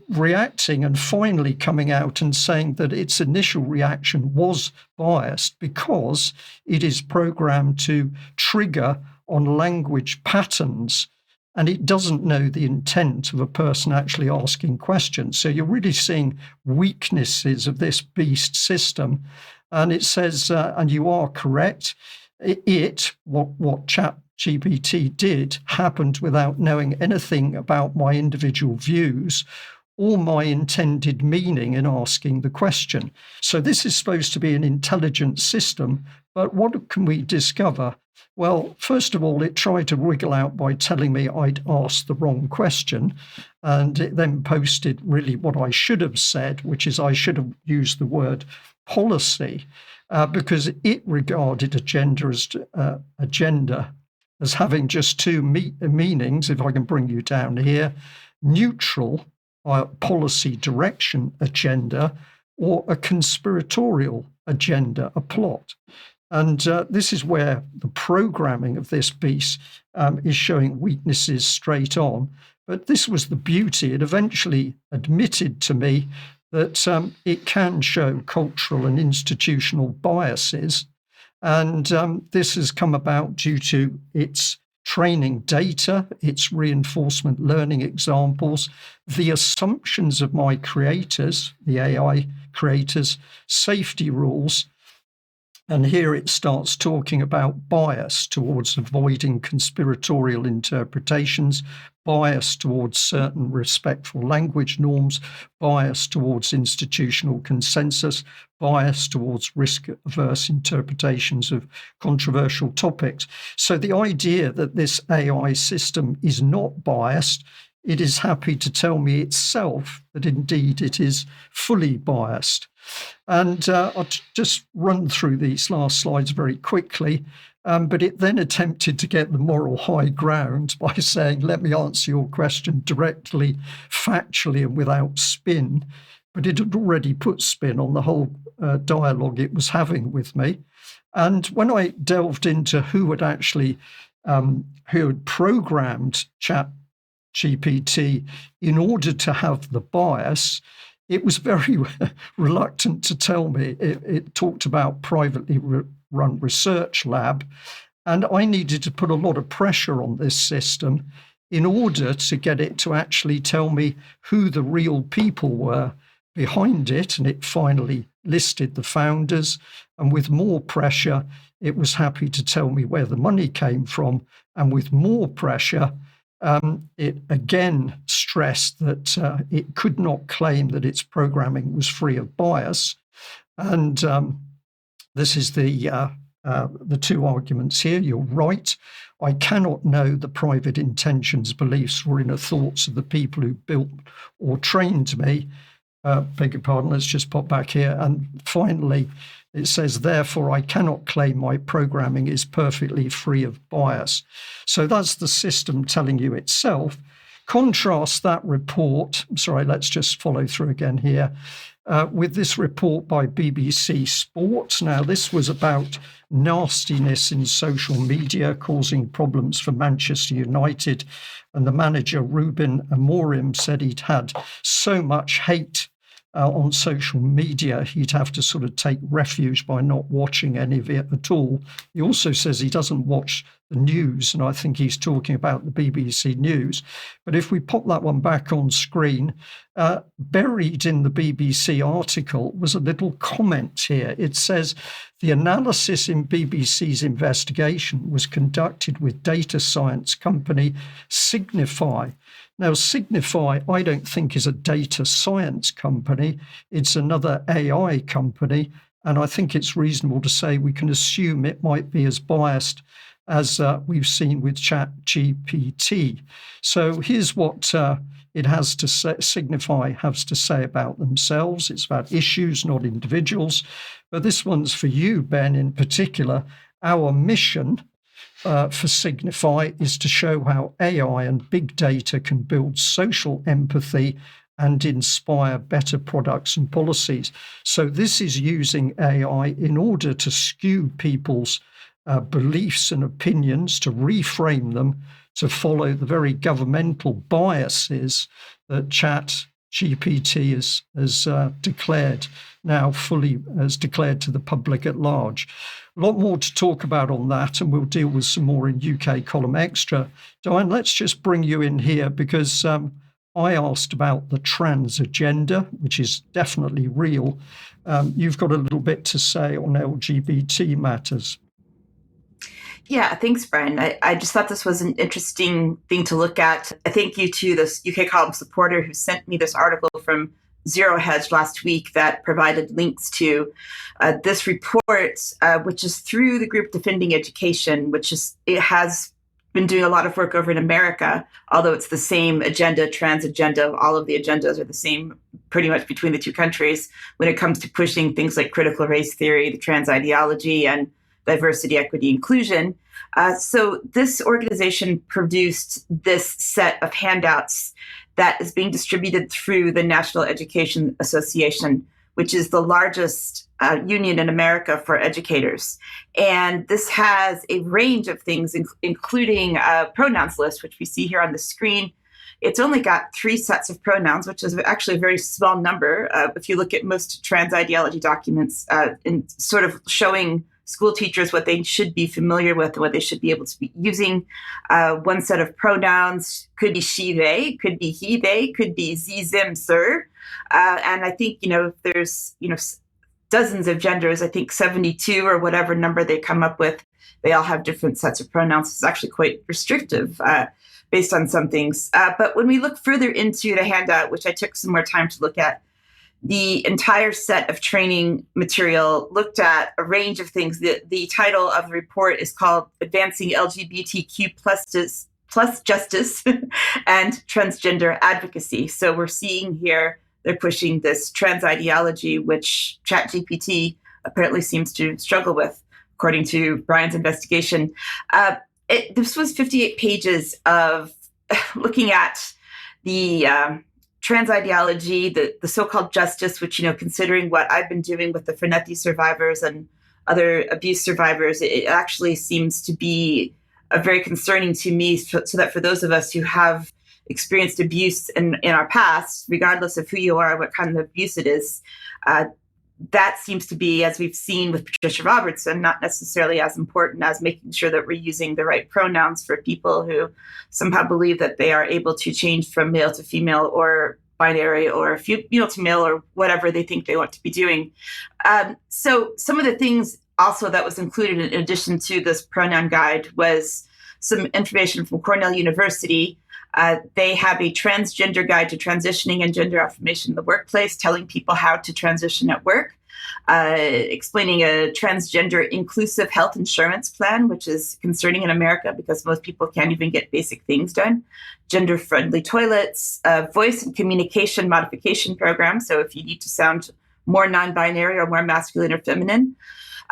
reacting and finally coming out and saying that its initial reaction was biased because it is programmed to trigger on language patterns and it doesn't know the intent of a person actually asking questions. So you're really seeing weaknesses of this beast system. And it says, and you are correct, what ChatGPT did happened without knowing anything about my individual views or my intended meaning in asking the question. So this is supposed to be an intelligent system, but what can we discover? Well, first of all, it tried to wriggle out by telling me I'd asked the wrong question, and it then posted really what I should have said, which is I should have used the word policy, because it regarded agenda as having just two meanings, if I can bring you down here: neutral, policy direction agenda, or a conspiratorial agenda, a plot. And this is where the programming of this beast is showing weaknesses straight on. But this was the beauty. It eventually admitted to me that it can show cultural and institutional biases. And this has come about due to its training data, its reinforcement learning examples, the assumptions of my creators, the AI creators, safety rules, And here it starts talking about bias towards avoiding conspiratorial interpretations, bias towards certain respectful language norms, bias towards institutional consensus, bias towards risk-averse interpretations of controversial topics. So the idea that this AI system is not biased, it is happy to tell me itself that indeed it is fully biased. And I'll just run through these last slides very quickly. But it then attempted to get the moral high ground by saying, let me answer your question directly, factually, and without spin. But it had already put spin on the whole dialogue it was having with me. And when I delved into who had actually, who had programmed ChatGPT in order to have the bias, it was very reluctant to tell me. It talked about privately run research lab, and I needed to put a lot of pressure on this system in order to get it to actually tell me who the real people were behind it, and it finally listed the founders, and with more pressure it was happy to tell me where the money came from, and with more pressure it again stressed that it could not claim that its programming was free of bias. And this is the two arguments here. You're right. I cannot know the private intentions, beliefs, or inner thoughts of the people who built or trained me. Beg your pardon, let's just pop back here. And finally, it says, therefore, I cannot claim my programming is perfectly free of bias. So that's the system telling you itself. Contrast that report, sorry, let's just follow through again here, with this report by BBC Sport. Now, this was about nastiness in social media causing problems for Manchester United. And the manager, Rubin said he'd had so much hate on social media, he'd have to sort of take refuge by not watching any of it at all. He also says he doesn't watch the news, and I think he's talking about the BBC News. But if we pop that one back on screen, buried in the BBC article was a little comment here. It says, the analysis in BBC's investigation was conducted with data science company Signify. Now, Signify, I don't think, is a data science company. It's another AI company. And I think it's reasonable to say we can assume it might be as biased as we've seen with ChatGPT. So here's what it has to say, Signify has to say about themselves. It's about issues, not individuals. But this one's for you, Ben, in particular. Our mission for Signify is to show how AI and big data can build social empathy and inspire better products and policies. So this is using AI in order to skew people's beliefs and opinions, to reframe them, to follow the very governmental biases that ChatGPT has declared now fully, has declared to the public at large. A lot more to talk about on that, and we'll deal with some more in UK Column Extra. Diane, let's just bring you in here because I asked about the trans agenda, which is definitely real. You've got a little bit to say on LGBT matters. Yeah, thanks, Brian. I just thought this was an interesting thing to look at. I thank you to this UK Column supporter who sent me this article from Zero Hedge last week that provided links to this report, which is through the group Defending Education, it has been doing a lot of work over in America, although it's the same agenda, trans agenda. All of the agendas are the same pretty much between the two countries when it comes to pushing things like critical race theory, the trans ideology, and diversity, equity, inclusion. So this organization produced this set of handouts that is being distributed through the National Education Association, which is the largest union in America for educators. And this has a range of things, including a pronouns list, which we see here on the screen. It's only got 3 sets of pronouns, which is actually a very small number. If you look at most trans ideology documents in sort of showing school teachers what they should be familiar with and what they should be able to be using. One set of pronouns could be she, they, could be he, they, could be sie, them, sir. And I think, there's, dozens of genders, I think 72 or whatever number they come up with. They all have different sets of pronouns. It's actually quite restrictive based on some things. But when we look further into the handout, which I took some more time to look at, the entire set of training material looked at a range of things. The title of the report is called Advancing LGBTQ plus Justice and Transgender Advocacy. So we're seeing here they're pushing this trans ideology, which ChatGPT apparently seems to struggle with, according to Brian's investigation. This was 58 pages of looking at the trans ideology, the so-called justice, which, considering what I've been doing with the Fornethy survivors and other abuse survivors, it actually seems to be very concerning to me, so that for those of us who have experienced abuse in our past, regardless of who you are, what kind of abuse it is, that seems to be, as we've seen with Patricia Robertson, not necessarily as important as making sure that we're using the right pronouns for people who somehow believe that they are able to change from male to female or binary or female to male or whatever they think they want to be doing. So some of the things also that was included in addition to this pronoun guide was some information from Cornell University. They have a transgender guide to transitioning and gender affirmation in the workplace, telling people how to transition at work, explaining a transgender inclusive health insurance plan, which is concerning in America because most people can't even get basic things done, gender-friendly toilets, voice and communication modification program. So if you need to sound more non-binary or more masculine or feminine.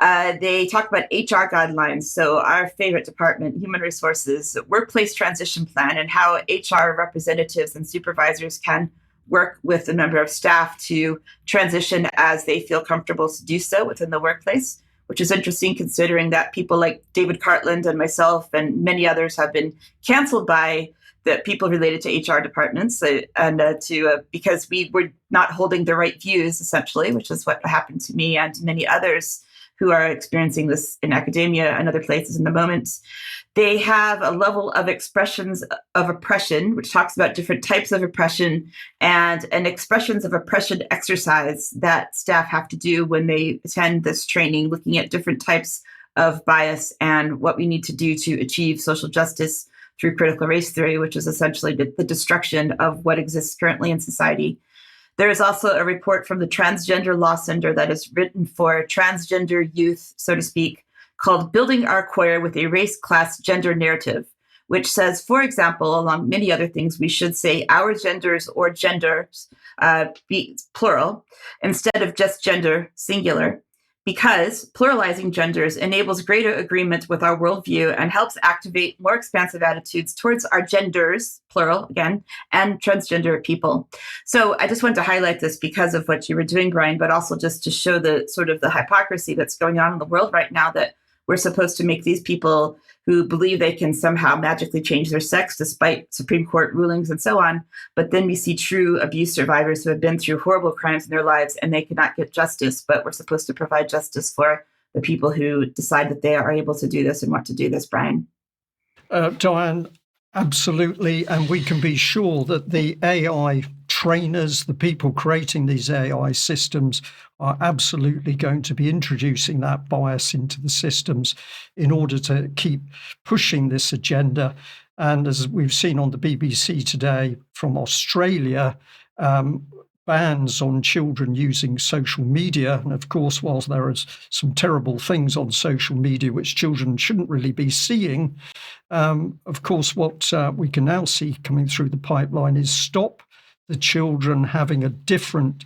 They talk about HR guidelines. So our favorite department, Human Resources, workplace transition plan, and how HR representatives and supervisors can work with a member of staff to transition as they feel comfortable to do so within the workplace, which is interesting considering that people like David Cartland and myself and many others have been canceled by the people related to HR departments because we were not holding the right views, essentially, which is what happened to me and to many others who are experiencing this in academia and other places in the moment. They have a level of expressions of oppression, which talks about different types of oppression and expressions of oppression exercise that staff have to do when they attend this training, looking at different types of bias and what we need to do to achieve social justice through critical race theory, which is essentially the destruction of what exists currently in society. There is also a report from the Transgender Law Center that is written for transgender youth, so to speak, called Building Our Queer with a Race, Class, Gender Narrative, which says, for example, along many other things, we should say our genders or genders, be plural, instead of just gender, singular, because pluralizing genders enables greater agreement with our worldview and helps activate more expansive attitudes towards our genders, plural again, and transgender people. So I just wanted to highlight this because of what you were doing, Brian, but also just to show the sort of the hypocrisy that's going on in the world right now, that we're supposed to make these people who believe they can somehow magically change their sex despite Supreme Court rulings and so on. But then we see true abuse survivors who have been through horrible crimes in their lives and they cannot get justice, but we're supposed to provide justice for the people who decide that they are able to do this and want to do this, Brian. Diane, absolutely. And we can be sure that the AI trainers, the people creating these AI systems, are absolutely going to be introducing that bias into the systems in order to keep pushing this agenda. And as we've seen on the BBC today from Australia, bans on children using social media. And of course, whilst there is some terrible things on social media which children shouldn't really be seeing, of course, what we can now see coming through the pipeline is stop the children having a different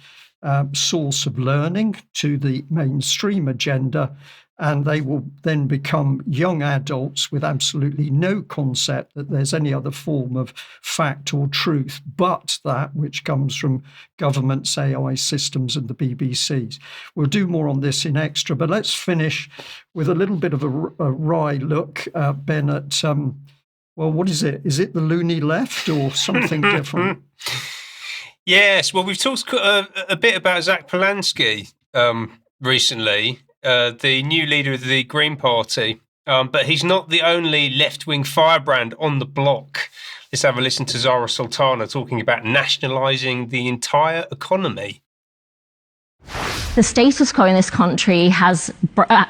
source of learning to the mainstream agenda, and they will then become young adults with absolutely no concept that there's any other form of fact or truth but that which comes from governments, AI systems, and the BBCs. We'll do more on this in extra, but let's finish with a little bit of a wry look, Ben, at, well, what is it? Is it the Looney Left or something different? Yes, well, we've talked a bit about Zach Polanski recently, the new leader of the Green Party, but he's not the only left-wing firebrand on the block. Let's have a listen to Zara Sultana talking about nationalising the entire economy. the status quo in this country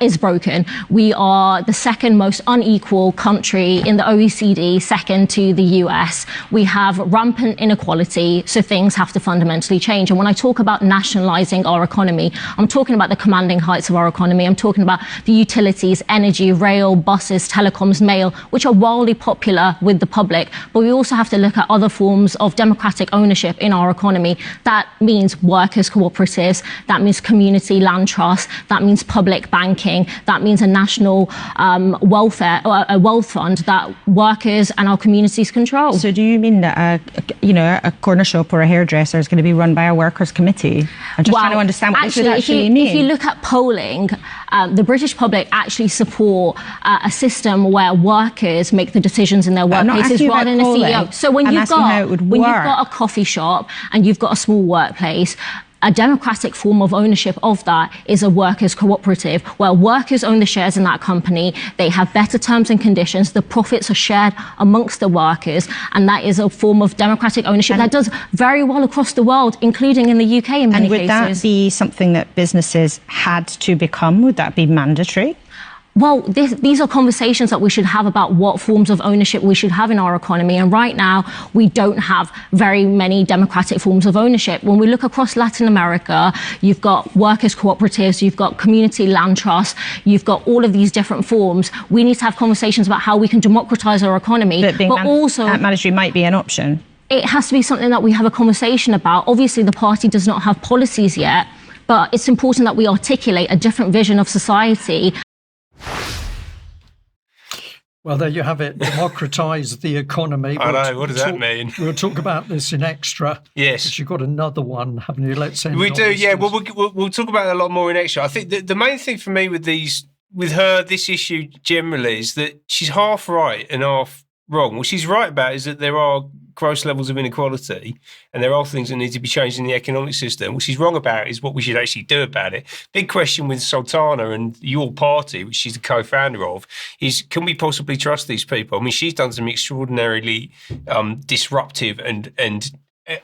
is broken. We are the second most unequal country in the OECD, second to the US. We have rampant inequality, so things have to fundamentally change. And when I talk about nationalising our economy, I'm talking about the commanding heights of our economy. I'm talking about the utilities, energy, rail, buses, telecoms, mail, which are wildly popular with the public. But we also have to look at other forms of democratic ownership in our economy. That means workers' cooperatives, that means community land trust, that means public banking, that means a national welfare, a wealth fund that workers and our communities control. So do you mean that a corner shop or a hairdresser is going to be run by a workers' committee? I'm just trying to understand what this would actually mean. If you look at polling, the British public actually support a system where workers make the decisions in their workplaces rather than a CEO. So when you've got a coffee shop and you've got a small workplace, a democratic form of ownership of that is a workers' cooperative, where workers own the shares in that company. They have better terms and conditions. The profits are shared amongst the workers. And that is a form of democratic ownership that does very well across the world, including in the UK in many cases. And would that be something that businesses had to become? Would that be mandatory? Well, these are conversations that we should have about what forms of ownership we should have in our economy. And right now, we don't have very many democratic forms of ownership. When we look across Latin America, you've got workers' cooperatives, you've got community land trusts, you've got all of these different forms. We need to have conversations about how we can democratize our economy. But also mandatory might be an option. It has to be something that we have a conversation about. Obviously, the party does not have policies yet, but it's important that we articulate a different vision of society. Well, there you have it. Democratise the economy. I know. What does that mean? We'll talk about this in Extra. Yes. But you've got another one, haven't you? Let's end. We do, yeah. Well, we'll talk about it a lot more in Extra. I think the main thing for me with her, this issue generally is that she's half right and half wrong. What she's right about is that there are gross levels of inequality and there are things that need to be changed in the economic system. What she's wrong about is what we should actually do about it. Big question with Sultana and your party, which she's the co-founder of, is can we possibly trust these people? I mean, she's done some extraordinarily disruptive and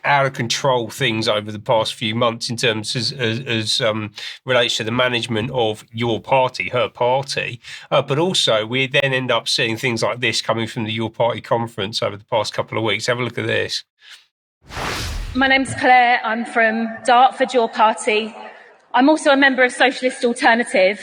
out of control things over the past few months in terms as relates to the management of your party, her party. But also we then end up seeing things like this coming from the Your Party conference over the past couple of weeks. Have a look at this. My name's Claire. I'm from Dartford, Your Party. I'm also a member of Socialist Alternative.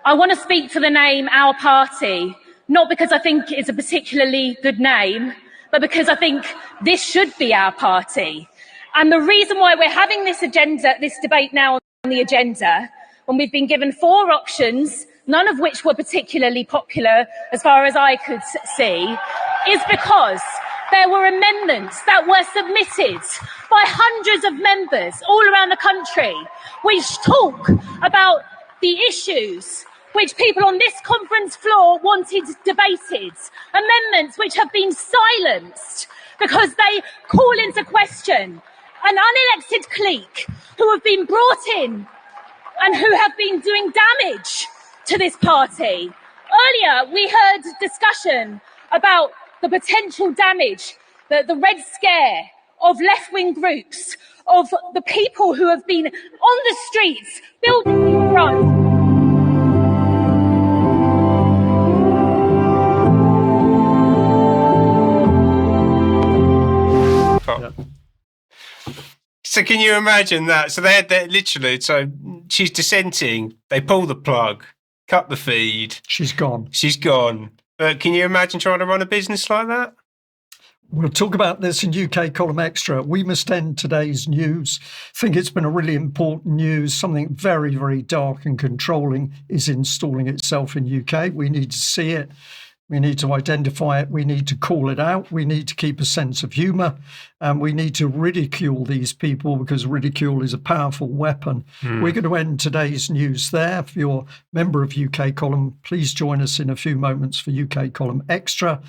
I want to speak for the name Our Party, not because I think it's a particularly good name, but because I think this should be our party. And the reason why we're having this debate now on the agenda, when we've been given 4 options, none of which were particularly popular as far as I could see, is because there were amendments that were submitted by hundreds of members all around the country, which talk about the issues which people on this conference floor wanted debated, amendments which have been silenced because they call into question an unelected clique who have been brought in and who have been doing damage to this party. Earlier, we heard discussion about the potential damage, the Red Scare of left-wing groups, of the people who have been on the streets, building front. So can you imagine that? So they had that literally. So she's dissenting. They pull the plug, cut the feed. She's gone. She's gone. But can you imagine trying to run a business like that? We'll talk about this in UK Column Extra. We must end today's news. I think it's been a really important news. Something very, very dark and controlling is installing itself in UK. We need to see it. We need to identify it. We need to call it out. We need to keep a sense of humour. And we need to ridicule these people because ridicule is a powerful weapon. We're going to end today's news there. If you're a member of UK Column, please join us in a few moments for UK Column Extra.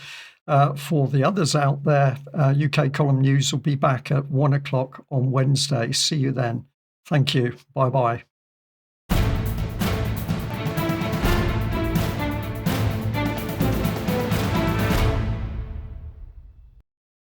For the others out there, UK Column News will be back at 1 o'clock on Wednesday. See you then. Thank you. Bye-bye.